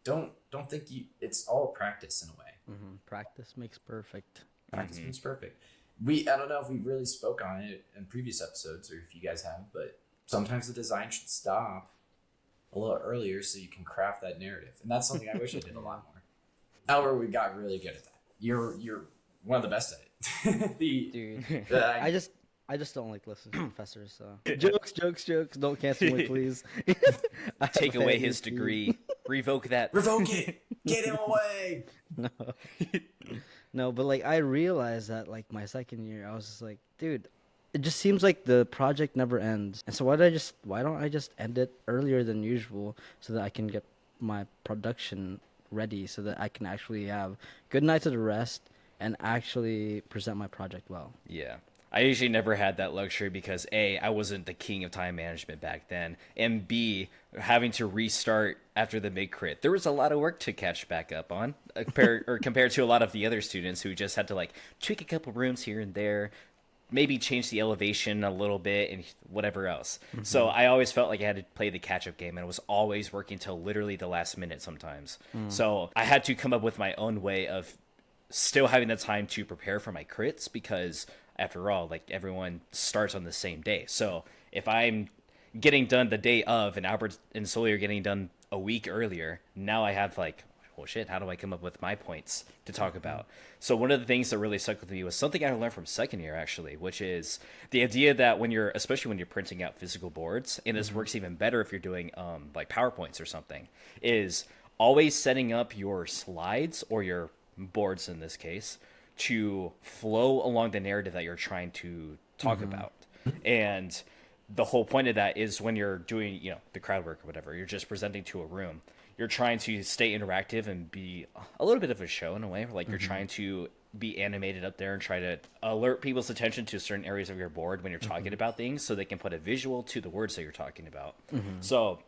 Don't think it's all practice in a way. Practice makes perfect. Practice makes perfect. I don't know if we really spoke on it in previous episodes or if you guys have, but sometimes the design should stop a little earlier so you can craft that narrative, and that's something I wish I did a lot more. However, we got really good at that. You're one of the best at it. Dude, I just don't like listening to professors. So jokes. Don't cancel me, please. Take away his degree. Revoke that. Revoke it. Get him away. No, but like I realized that like my second year, I was just like, dude, it just seems like the project never ends. And so why don't I just end it earlier than usual so that I can get my production ready, so that I can actually have good nights of rest and actually present my project well. Yeah. I usually never had that luxury because A, I wasn't the king of time management back then, and B, having to restart after the mid-crit. There was a lot of work to catch back up on, compared to a lot of the other students who just had to like tweak a couple rooms here and there, maybe change the elevation a little bit and whatever else. So I always felt like I had to play the catch-up game, and I was always working till literally the last minute sometimes. So I had to come up with my own way of still having the time to prepare for my crits, because after all, like, everyone starts on the same day. So if I'm getting done the day of and Albert and Sully are getting done a week earlier, now I have like, well, shit, how do I come up with my points to talk about? So one of the things that really stuck with me was something I learned from second year, actually, which is the idea that especially when you're printing out physical boards, and this works even better if you're doing like PowerPoints or something, is always setting up your slides, or your boards in this case, to flow along the narrative that you're trying to talk about. And the whole point of that is when you're doing, the crowd work or whatever, you're just presenting to a room, you're trying to stay interactive and be a little bit of a show in a way. Like, you're trying to be animated up there and try to alert people's attention to certain areas of your board when you're talking about things, so they can put a visual to the words that you're talking about. So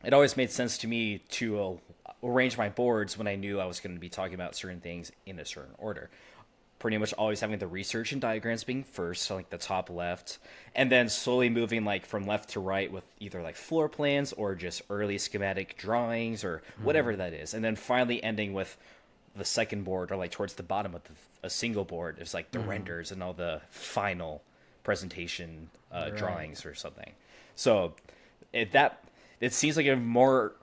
it always made sense to me to arrange my boards when I knew I was going to be talking about certain things in a certain order. Pretty much always having the research and diagrams being first, so like the top left, and then slowly moving like from left to right with either like floor plans or just early schematic drawings or whatever that is, and then finally ending with the second board, or like towards the bottom of a single board is like the renders and all the final presentation drawings or something. So it seems like a more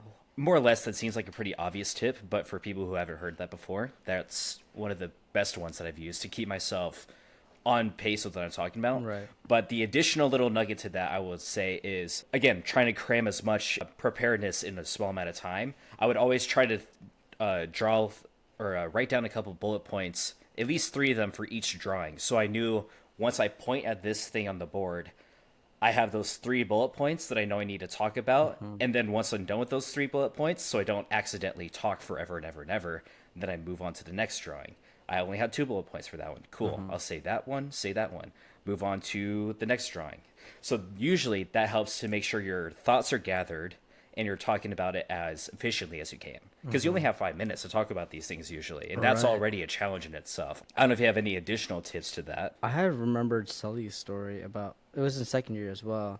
or less, that seems like a pretty obvious tip, but for people who haven't heard that before, that's one of the best ones that I've used to keep myself on pace with what I'm talking about. Right. But the additional little nugget to that, I would say, is, again, trying to cram as much preparedness in a small amount of time. I would always try to draw or write down a couple bullet points, at least 3 of them for each drawing. So I knew once I point at this thing on the board, I have those 3 bullet points that I know I need to talk about. And then once I'm done with those 3 bullet points, so I don't accidentally talk forever and ever and ever, then I move on to the next drawing. I only had 2 bullet points for that one. Cool. I'll say that one, move on to the next drawing. So usually that helps to make sure your thoughts are gathered and you're talking about it as efficiently as you can. Because you only have 5 minutes to talk about these things usually, and that's already a challenge in itself. I don't know if you have any additional tips to that. I have remembered Sully's story about, it was in second year as well.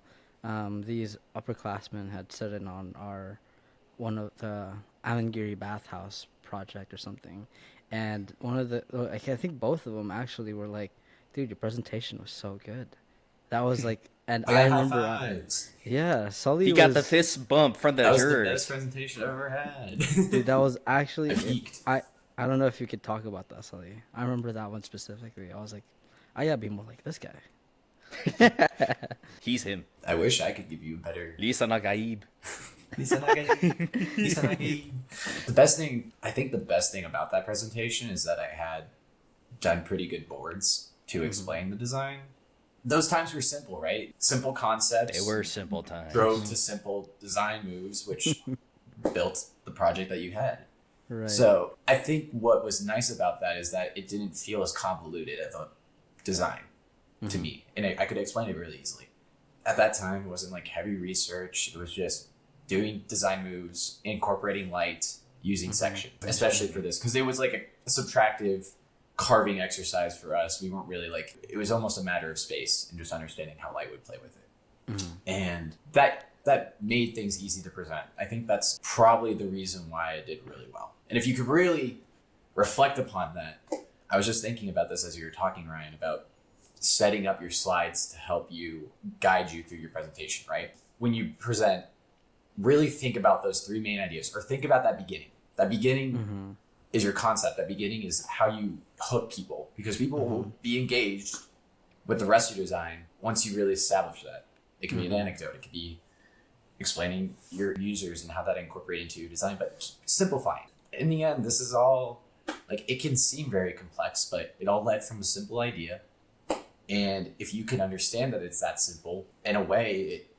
These upperclassmen had set in on one of the Alangiri bathhouse project or something. And I think both of them actually were like, dude, your presentation was so good. That was like, and I remember, Sully got the fist bump from the jurors. That was the best presentation I've ever had. Dude, that was actually, I peaked. I don't know if you could talk about that, Sully. I remember that one specifically. I was like, I gotta be more like this guy. He's him. I wish I could give you a better... Lisa Nagaib. The best thing about that presentation is that I had done pretty good boards to explain the design. those times were simple, right? Simple concepts. They were simple times. Drove to simple design moves, which built the project that you had. Right. So I think what was nice about that is that it didn't feel as convoluted of a design to me. And I could explain it really easily. At that time, it wasn't like heavy research. It was just doing design moves, incorporating light, using section, especially for this. Because it was like a subtractive carving exercise for us. We weren't really like, it was almost a matter of space and just understanding how light would play with it. And that made things easy to present. I think that's probably the reason why I did really well. And if you could really reflect upon that, I was just thinking about this as you were talking, Ryan, about setting up your slides to help you guide you through your presentation, right? When you present, really think about those three main ideas, or think about that beginning. That beginning is your concept. That beginning is how you hook people, because people will be engaged with the rest of your design once you really establish that. It can be an anecdote. It could be explaining your users and how that incorporate into your design, but simplifying. In the end, this is all, like, it can seem very complex, but it all led from a simple idea. And if you can understand that it's that simple, in a way, it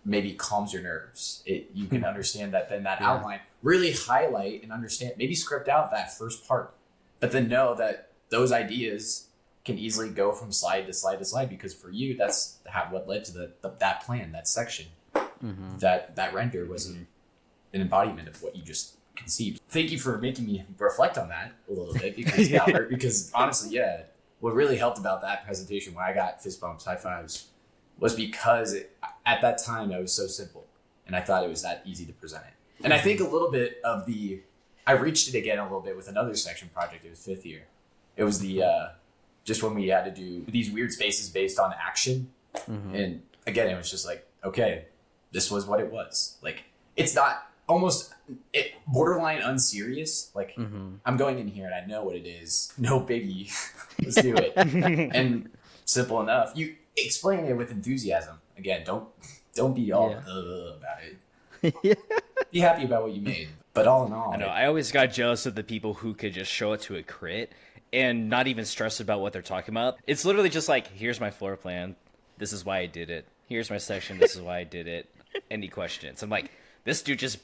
maybe calms your nerves. You can understand that then that outline, really highlight and understand, maybe script out that first part, but then know that those ideas can easily go from slide to slide to slide, because for you, that's what led to that plan, that section. That render was an embodiment of what you just conceived. Thank you for making me reflect on that a little bit, because honestly, what really helped about that presentation, why I got fist bumps, high fives, was because at that time I was so simple, and I thought it was that easy to present it. And I think a little bit of I reached it again a little bit with another section project. It was 5th year. It was just when we had to do these weird spaces based on action. And again, it was just like, okay, this was what it was. Like, it's not borderline unserious. Like, I'm going in here and I know what it is. No biggie. Let's do it. And simple enough. You explain it with enthusiasm. Again, don't be all about it. Be happy about what you made. But all in all, I know, I always got jealous of the people who could just show it to a crit and not even stress about what they're talking about. It's literally just like, here's my floor plan. This is why I did it. Here's my section. This is why I did it. Any questions? I'm like, this dude just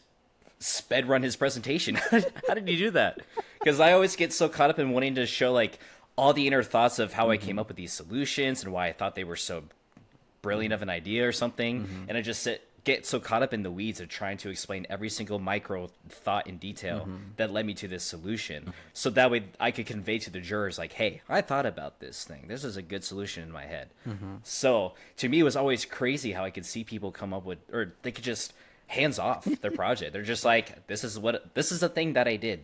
sped run his presentation. How did you do that? Because I always get so caught up in wanting to show like all the inner thoughts of how I came up with these solutions and why I thought they were so brilliant of an idea or something. And I just get so caught up in the weeds of trying to explain every single micro thought in detail that led me to this solution. So that way I could convey to the jurors like, hey, I thought about this thing. This is a good solution in my head. So to me, it was always crazy how I could see people come up with, or they could just hands off their project. They're just like, this is the thing that I did.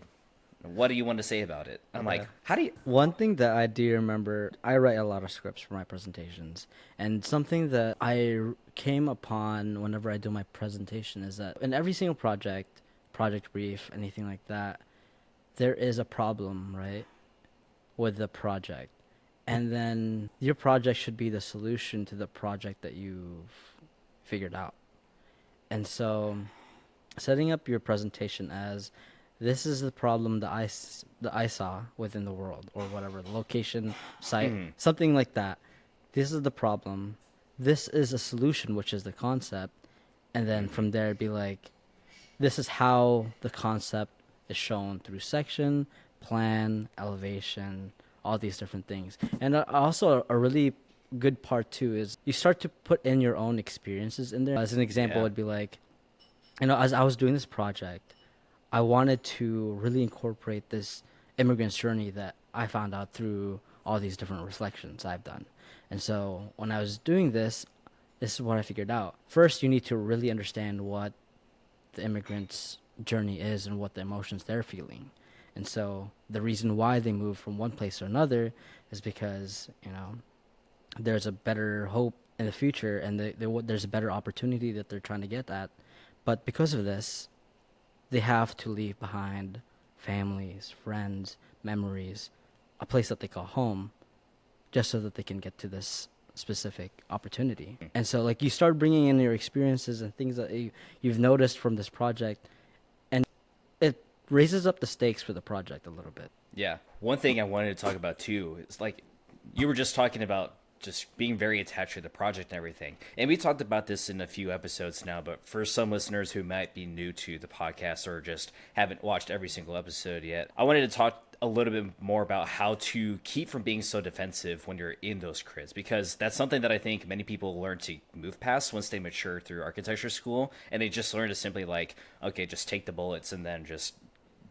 What do you want to say about it? I'm like, how do you... One thing that I do remember, I write a lot of scripts for my presentations. And something that I came upon whenever I do my presentation is that in every single project brief, anything like that, there is a problem, right, with the project. And then your project should be the solution to the project that you've figured out. And so setting up your presentation as, this is the problem that I saw within the world, or whatever, the location, site, something like that. This is the problem. This is a solution, which is the concept. And then from there, it'd be like, this is how the concept is shown through section, plan, elevation, all these different things. And also a really good part too is you start to put in your own experiences in there. As an example, it'd be like, as I was doing this project, I wanted to really incorporate this immigrant's journey that I found out through all these different reflections I've done. And so when I was doing this is what I figured out. First, you need to really understand what the immigrant's journey is and what the emotions they're feeling. And so the reason why they move from one place to another is because, there's a better hope in the future, and there's a better opportunity that they're trying to get at. But because of this, they have to leave behind families, friends, memories, a place that they call home, just so that they can get to this specific opportunity. And so, like, you start bringing in your experiences and things that you've noticed from this project, and it raises up the stakes for the project a little bit. Yeah. One thing I wanted to talk about, too, is, like, you were just talking about just being very attached to the project and everything. And we talked about this in a few episodes now, but for some listeners who might be new to the podcast or just haven't watched every single episode yet, I wanted to talk a little bit more about how to keep from being so defensive when you're in those crits, because that's something that I think many people learn to move past once they mature through architecture school, and they just learn to simply like, okay, just take the bullets and then just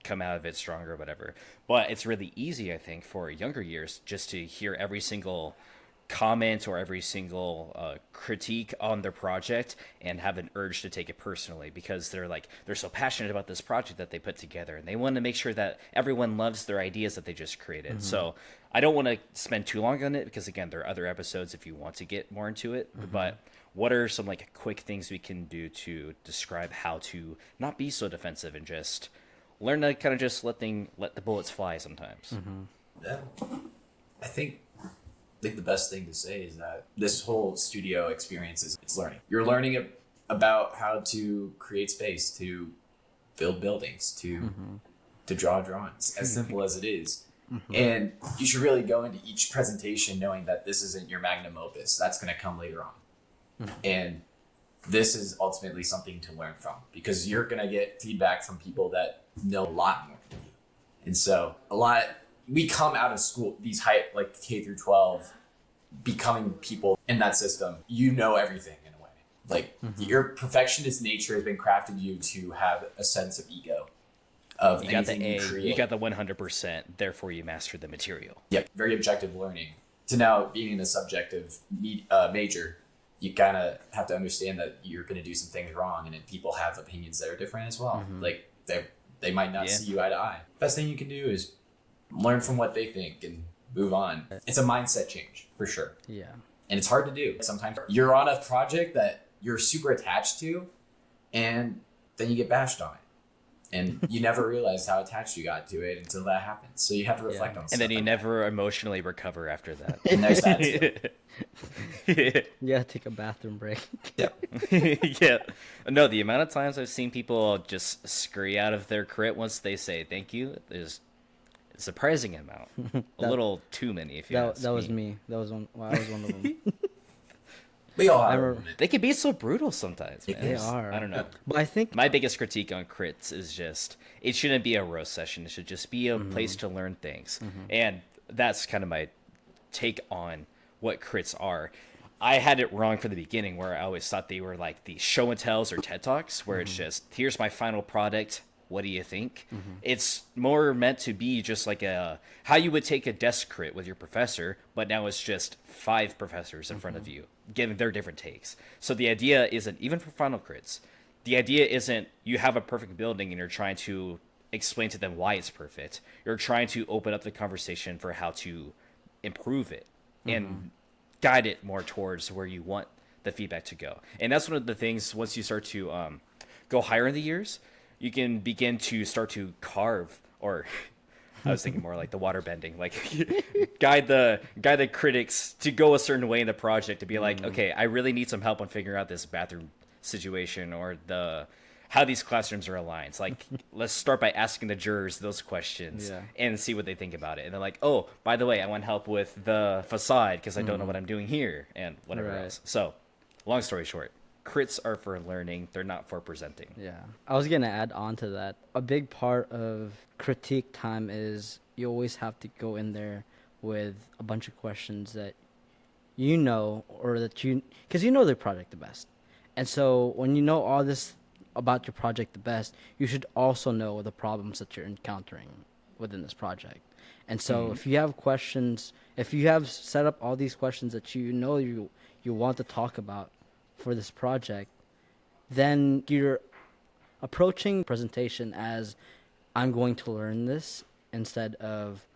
come out of it stronger or whatever. But it's really easy, I think, for younger years just to hear every single comment or every single critique on their project and have an urge to take it personally, because they're so passionate about this project that they put together, and they want to make sure that everyone loves their ideas that they just created. So I don't want to spend too long on it, because again, there are other episodes if you want to get more into it. But what are some like quick things we can do to describe how to not be so defensive and just learn to kind of just let the bullets fly sometimes? Yeah. I think the best thing to say is that this whole studio experience it's learning. You're learning about how to create space, to build buildings, to draw drawings, as simple as it is. And you should really go into each presentation knowing that this isn't your magnum opus. That's going to come later on. And this is ultimately something to learn from, because you're going to get feedback from people that know a lot more than you. And so we come out of school, these high, like K through 12, becoming people in that system. You know everything in a way. Like your perfectionist nature has been crafted you to have a sense of ego. Of You got the anything A, you create. you got the 100%, therefore you mastered the material. Yep, very objective learning. To now being in a subjective major, you kind of have to understand that you're going to do some things wrong, and then people have opinions that are different as well. Like they might not see you eye to eye. Best thing you can do is learn from what they think and move on. It's a mindset change for sure. Yeah. And it's hard to do. Sometimes you're on a project that you're super attached to, and then you get bashed on it. And you never realize how attached you got to it until that happens. So you have to reflect on stuff. And then you like never emotionally recover after that. that. And there's that too. You gotta take a bathroom break. Yeah. No, the amount of times I've seen people just scurry out of their crit once they say thank you is a surprising amount. A little too many, if you ask That was me. That was one. Well, I was one of them. We all I have remember- They can be so brutal sometimes, man. They are. I don't know. But I think My biggest critique on crits is just it shouldn't be a roast session. It should just be a place to learn things. And that's kind of my take on what crits are. I had it wrong from the beginning, where I always thought they were like the show and tells or TED Talks, where it's just, here's my final product. What do you think? It's more meant to be just like how you would take a desk crit with your professor, but now it's just 5 professors in front of you giving their different takes. So the idea isn't, even for final crits, the idea isn't you have a perfect building and you're trying to explain to them why it's perfect. You're trying to open up the conversation for how to improve it and guide it more towards where you want the feedback to go. And that's one of the things, once you start to go higher in the years, you can begin to start to carve, or I was thinking more like the water bending, like guide the critics to go a certain way in the project, to be like, okay, I really need some help on figuring out this bathroom situation, or how these classrooms are aligned. Like, let's start by asking the jurors those questions and see what they think about it. And they're like, oh, by the way, I want help with the facade because I don't know what I'm doing here, and whatever else. So, long story short, crits are for learning. They're not for presenting. Yeah. I was going to add on to that. A big part of critique time is you always have to go in there with a bunch of questions that you know, or that because you know the project the best. And so when you know all this about your project the best, you should also know the problems that you're encountering within this project. And so if you have questions, if you have set up all these questions that you know you want to talk about for this project, then you're approaching presentation as, I'm going to learn this, instead of,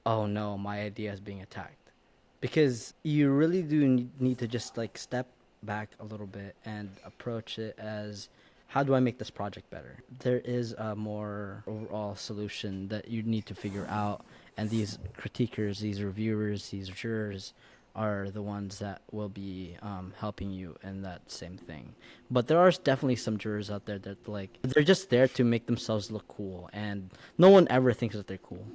oh no, my idea is being attacked. Because you really do need to just like step back a little bit and approach it as, how do I make this project better? There is a more overall solution that you need to figure out, and these critiquers, these reviewers, these jurors are the ones that will be helping you in that same thing. But there are definitely some jurors out there that they're just there to make themselves look cool, and no one ever thinks that they're cool.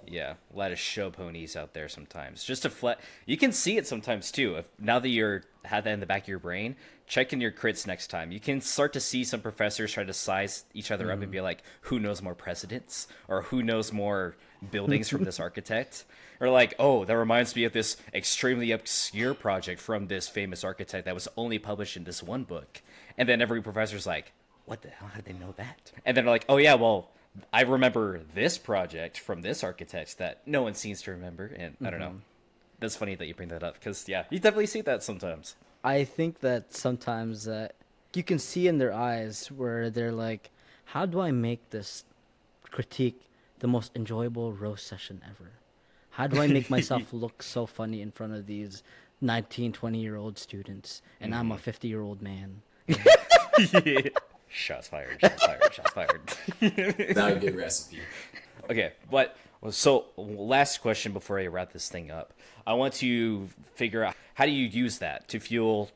Yeah, a lot of show ponies out there sometimes. Just to you can see it sometimes too. If now that you're have that in the back of your brain, check in your crits next time. You can start to see some professors try to size each other up and be like, who knows more presidents or who knows more buildings from this architect, or like, oh, that reminds me of this extremely obscure project from this famous architect that was only published in this one book. And then every professor's like, what the hell? How did they know that? And then they're like, oh yeah, well, I remember this project from this architect that no one seems to remember, and I don't know. That's funny that you bring that up because yeah, you definitely see that sometimes. I think that sometimes that you can see in their eyes where they're like, how do I make this critique the most enjoyable roast session ever? How do I make myself look so funny in front of these 19, 20-year-old students, and I'm a 50-year-old man? Yeah. Shots fired, shots fired, shots fired. Not a good recipe. Okay, but so last question before I wrap this thing up. I want to figure out how do you use that to fuel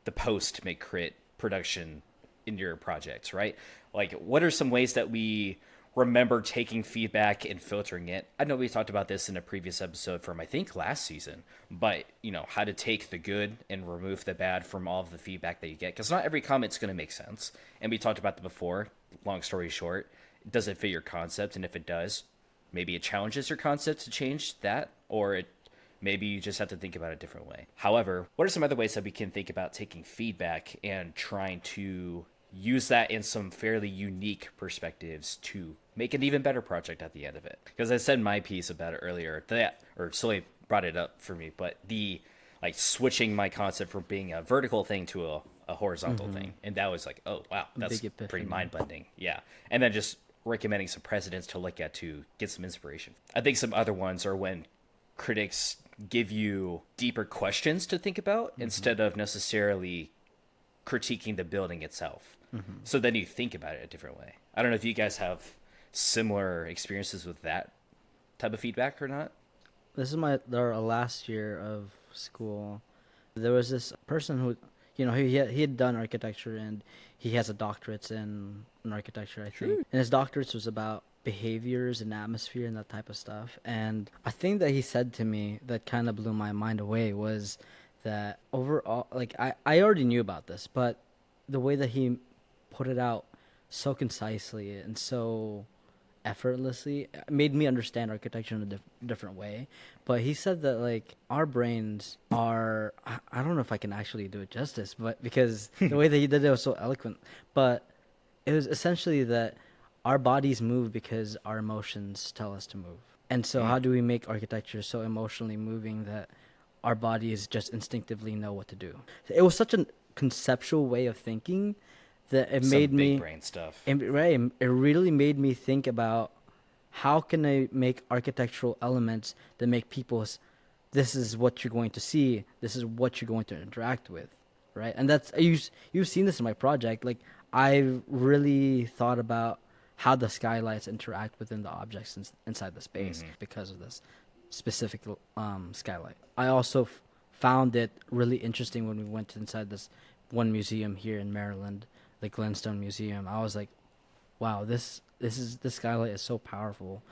the post midcrit production in your projects, right? Like, what are some ways that we remember taking feedback and filtering it? I know we talked about this in a previous episode from I think last season, but you know, how to take the good and remove the bad from all of the feedback that you get, because not every comment's going to make sense, and we talked about that before. Long story short, does it fit your concept? And if it does, maybe it challenges your concept to change that, or maybe you just have to think about it a different way. However, what are some other ways that we can think about taking feedback and trying to use that in some fairly unique perspectives to make an even better project at the end of it? Because I said my piece about it earlier, or Sully brought it up for me, but the like switching my concept from being a vertical thing to a horizontal thing, and that was like, oh wow, that's pretty mind-bending. Yeah, and then just recommending some precedents to look at to get some inspiration. I think some other ones are when critics give you deeper questions to think about instead of necessarily critiquing the building itself. So then you think about it a different way. I don't know if you guys have similar experiences with that type of feedback or not. This is our last year of school. There was this person who, you know, he had done architecture, and he has a doctorate in architecture, I think. And his doctorate was about behaviors and atmosphere and that type of stuff. And a thing that he said to me that kind of blew my mind away was that overall, like, I already knew about this, but the way that he put it out so concisely and so effortlessly made me understand architecture in a different way. But he said that, like, our brains are, I don't know if I can actually do it justice, but because the way that he did it was so eloquent, but it was essentially that our bodies move because our emotions tell us to move. And so how do we make architecture so emotionally moving that our bodies just instinctively know what to do? It was such a conceptual way of thinking that it made me big brain stuff. It really made me think about how can I make architectural elements that make people, this is what you're going to see, this is what you're going to interact with, right? And that's you've seen this in my project. Like, I really thought about how the skylights interact within the objects inside the space because of this specific skylight. I also found it really interesting when we went inside this one museum here in Maryland, the Glenstone Museum. I was like, wow, this skylight is so powerful.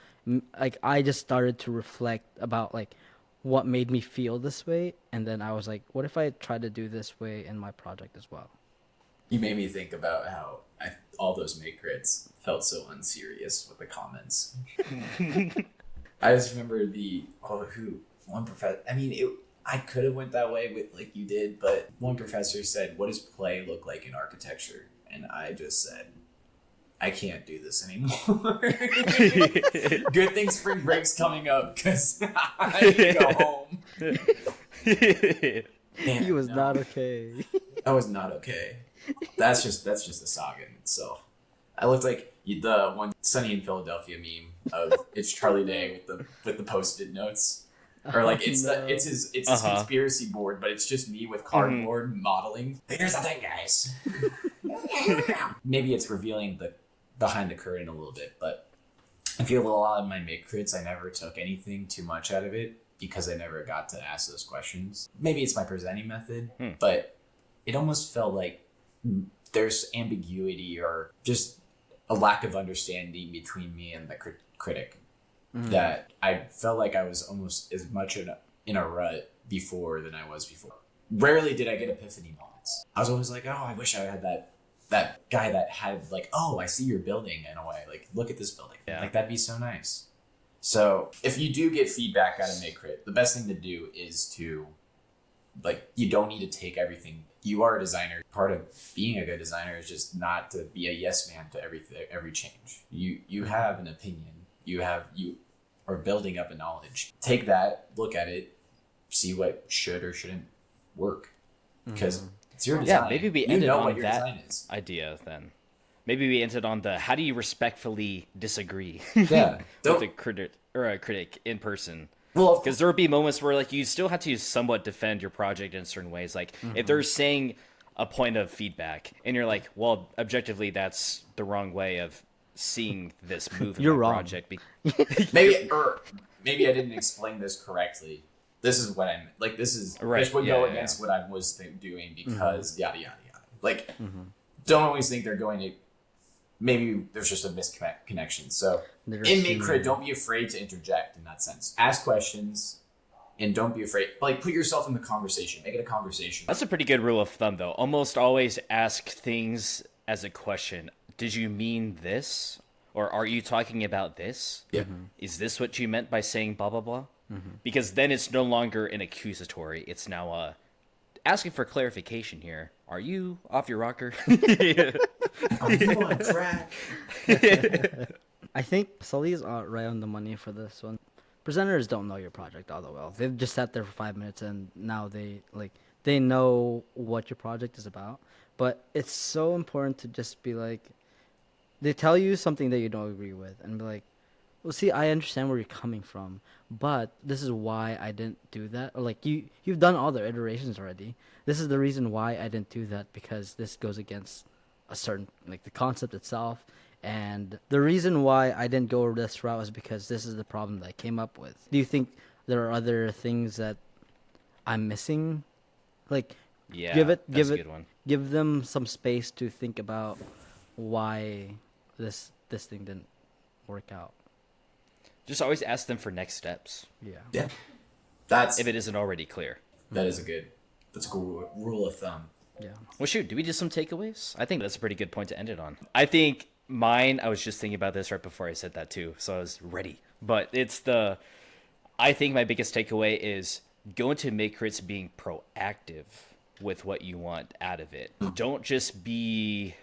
Like, I just started to reflect about, like, what made me feel this way, and then I was like, what if I try to do this way in my project as well? You made me think about how all those midcrits felt so unserious with the comments. I just remember one professor. I mean, I could have went that way with like you did, but one professor said, "What does play look like in architecture?" And I just said, "I can't do this anymore." Good thing spring break's coming up because I can go home. Man, He was not okay. I was not okay. That's just a saga in itself. I looked like the one Sunny in Philadelphia meme of it's Charlie Day with the post-it notes, or like it's his conspiracy board, but it's just me with cardboard modeling. Here's the thing, guys. Maybe it's revealing the behind the curtain a little bit, but I feel a lot of my midcrits, I never took anything too much out of it because I never got to ask those questions. Maybe it's my presenting method, but it almost felt like there's ambiguity or just a lack of understanding between me and the critic. that I felt like I was almost as much in a rut before than I was before. Rarely did I get epiphany moments. I was always like, oh, I wish I had that guy that had like, oh, I see your building in a way. Like, look at this building. Yeah. Like, that'd be so nice. So if you do get feedback out of midcrit, the best thing to do is to, like, you don't need to take everything. You are a designer. Part of being a good designer is just not to be a yes man to every change. You have an opinion. You are building up a knowledge. Take that, look at it, see what should or shouldn't work. Because it's your design. Yeah, maybe we you ended know on what your that design is. idea then. Maybe we ended on the how do you respectfully disagree Yeah. with a critic in person. Well, Because there would be moments where like you still have to somewhat defend your project in certain ways. Like if they're saying a point of feedback and you're like, well, objectively that's the wrong way of seeing this move in You're my wrong. project. maybe I didn't explain this correctly. This is what I'm like. This would go against what I was doing because yada yada yada. Like, don't always think they're going to. Maybe there's just a misconnection. So in midcrit, don't be afraid to interject in that sense. Ask questions, and don't be afraid. Like, put yourself in the conversation. Make it a conversation. That's a pretty good rule of thumb, though. Almost always ask things as a question. Did you mean this? Or are you talking about this? Yeah. Is this what you meant by saying blah, blah, blah? Because then it's no longer an accusatory. It's now asking for clarification here. Are you off your rocker? Are you on crack? I think Sully's right on the money for this one. Presenters don't know your project all that well. They've just sat there for 5 minutes and now they know what your project is about. But it's so important to just be like, they tell you something that you don't agree with and be like, well, see, I understand where you're coming from, but this is why I didn't do that. Or like you've done all the iterations already. This is the reason why I didn't do that because this goes against a certain like the concept itself. And the reason why I didn't go this route is because this is the problem that I came up with. Do you think there are other things that I'm missing? Like, Yeah, give that's a good one. give them some space to think about why this thing didn't work out. Just always ask them for next steps Yeah. Yeah. That's if it isn't already clear. that's a good rule of thumb. Yeah. Well, shoot, do we do some takeaways? I think that's a pretty good point to end it on. I think mine, I was just thinking about this right before I said that too, so I was ready. But I think my biggest takeaway is go into midcrits being proactive with what you want out of it. Don't just be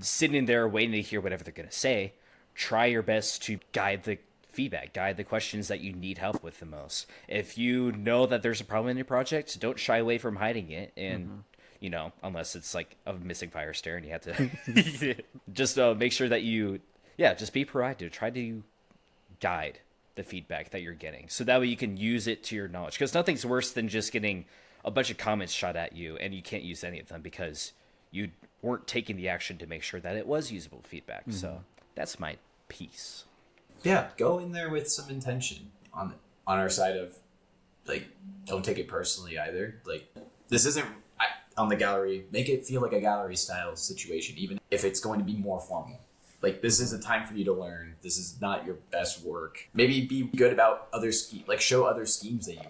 sitting there waiting to hear whatever they're going to say. Try your best to guide the feedback, guide the questions that you need help with the most. If you know that there's a problem in your project, don't shy away from hiding it. And, you know, unless it's like a missing fire stair and you have to just make sure that just be proactive. Try to guide the feedback that you're getting so that way you can use it to your knowledge. Because nothing's worse than just getting a bunch of comments shot at you and you can't use any of them because you weren't taking the action to make sure that it was usable feedback. So that's my piece. Yeah, go in there with some intention on our side of, like, don't take it personally either. Like, this isn't on the gallery. Make it feel like a gallery style situation, even if it's going to be more formal. Like, this is a time for you to learn. This is not your best work. Maybe be good about other like show other schemes that you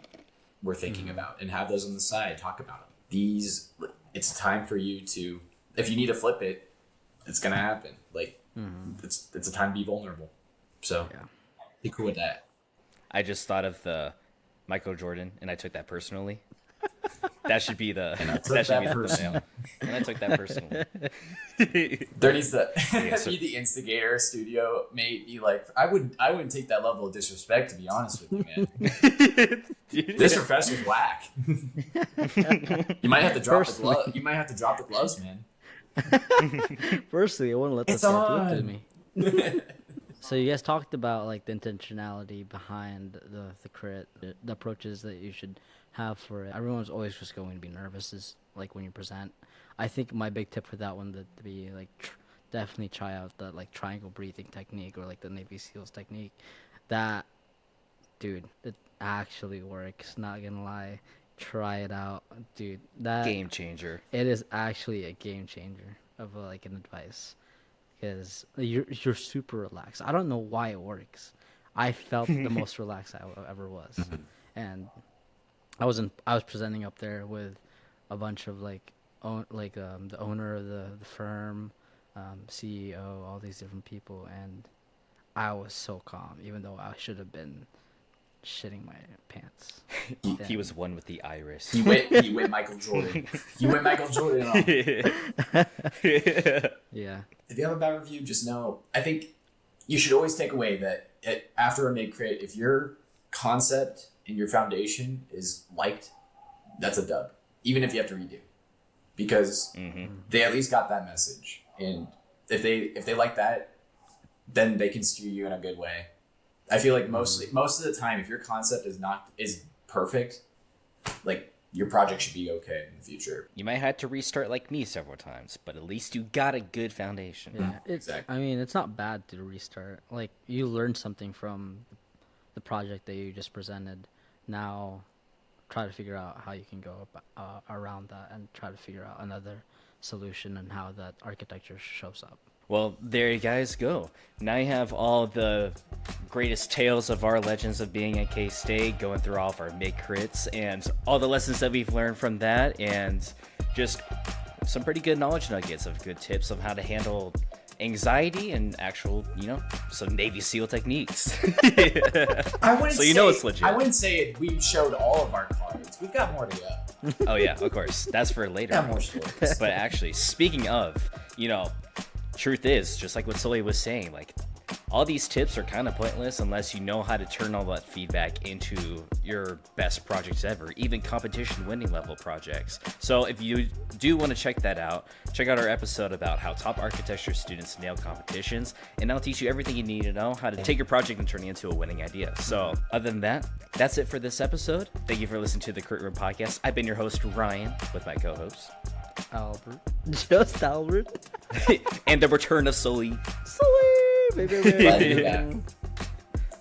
were thinking about and have those on the side. Talk about them. It's time for you to, if you need to flip it, it's gonna happen. Like, it's a time to be vulnerable. So, be cool with that. I just thought of the Michael Jordan, and I took that personally. That should be the thumbnail. And I took that personally. There needs to so- be the instigator studio mate. Be like, I wouldn't take that level of disrespect, to be honest with you, man. This professor's whack. You might have to drop the glove. You might have to drop the gloves, man. Firstly, I wouldn't let this It's guy do it to on. me. So you guys talked about like the intentionality behind the crit, the approaches that you should have for it. Everyone's always just going to be nervous, is like when you present. I think my big tip for that one would be like definitely try out the like triangle breathing technique or like the Navy SEALs technique. That, dude, it actually works. Not gonna lie, try it out, dude. That Game changer. it is actually a game changer of like an advice. Because you're super relaxed. I don't know why it works. I felt the most relaxed I ever was, and I was presenting up there with a bunch of the owner of the firm, CEO, all these different people, and I was so calm, even though I should have been shitting my pants. He was one with the iris. He went Michael Jordan. He went Michael Jordan on. Yeah. If you have a bad review, just know. I think you should always take away that after a mid-crit, if your concept and your foundation is liked, that's a dub. Even if you have to redo, because they at least got that message, and if they like that, then they can steer you in a good way. I feel like most of the time, if your concept is perfect, like your project should be okay in the future. You might have to restart like me several times, but at least you got a good foundation. Yeah, Exactly. I mean, it's not bad to restart. Like, you learned something from the project that you just presented. Now, try to figure out how you can go around that and try to figure out another solution and how that architecture shows up. Well, there you guys go. Now you have all the greatest tales of our legends of being at K-State, going through all of our mid-crits and all the lessons that we've learned from that, and just some pretty good knowledge nuggets of good tips of how to handle anxiety and actual, some Navy SEAL techniques. I wouldn't So you know it's legit. I wouldn't say we showed all of our cards. We've got more to go. Oh yeah, of course. That's for We've later. got more stories. But actually, speaking of, truth is, just like what Sully was saying, like, all these tips are kind of pointless unless you know how to turn all that feedback into your best projects ever, even competition winning level projects. So if you do want to check that out, check out our episode about how top architecture students nail competitions, and I'll teach you everything you need to know how to take your project and turn it into a winning idea. So other than that, that's it for this episode. Thank you for listening to the Crit Room Podcast. I've been your host, Ryan, with my co-host. Albert. Just Albert. And the return of Sully. Glad to be back.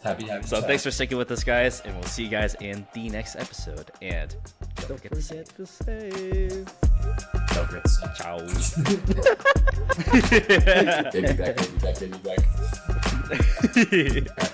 Happy. So thanks for sticking with us, guys, and we'll see you guys in the next episode. And don't forget to save. to save. Don't forget to say. Ciao. Baby back. All right.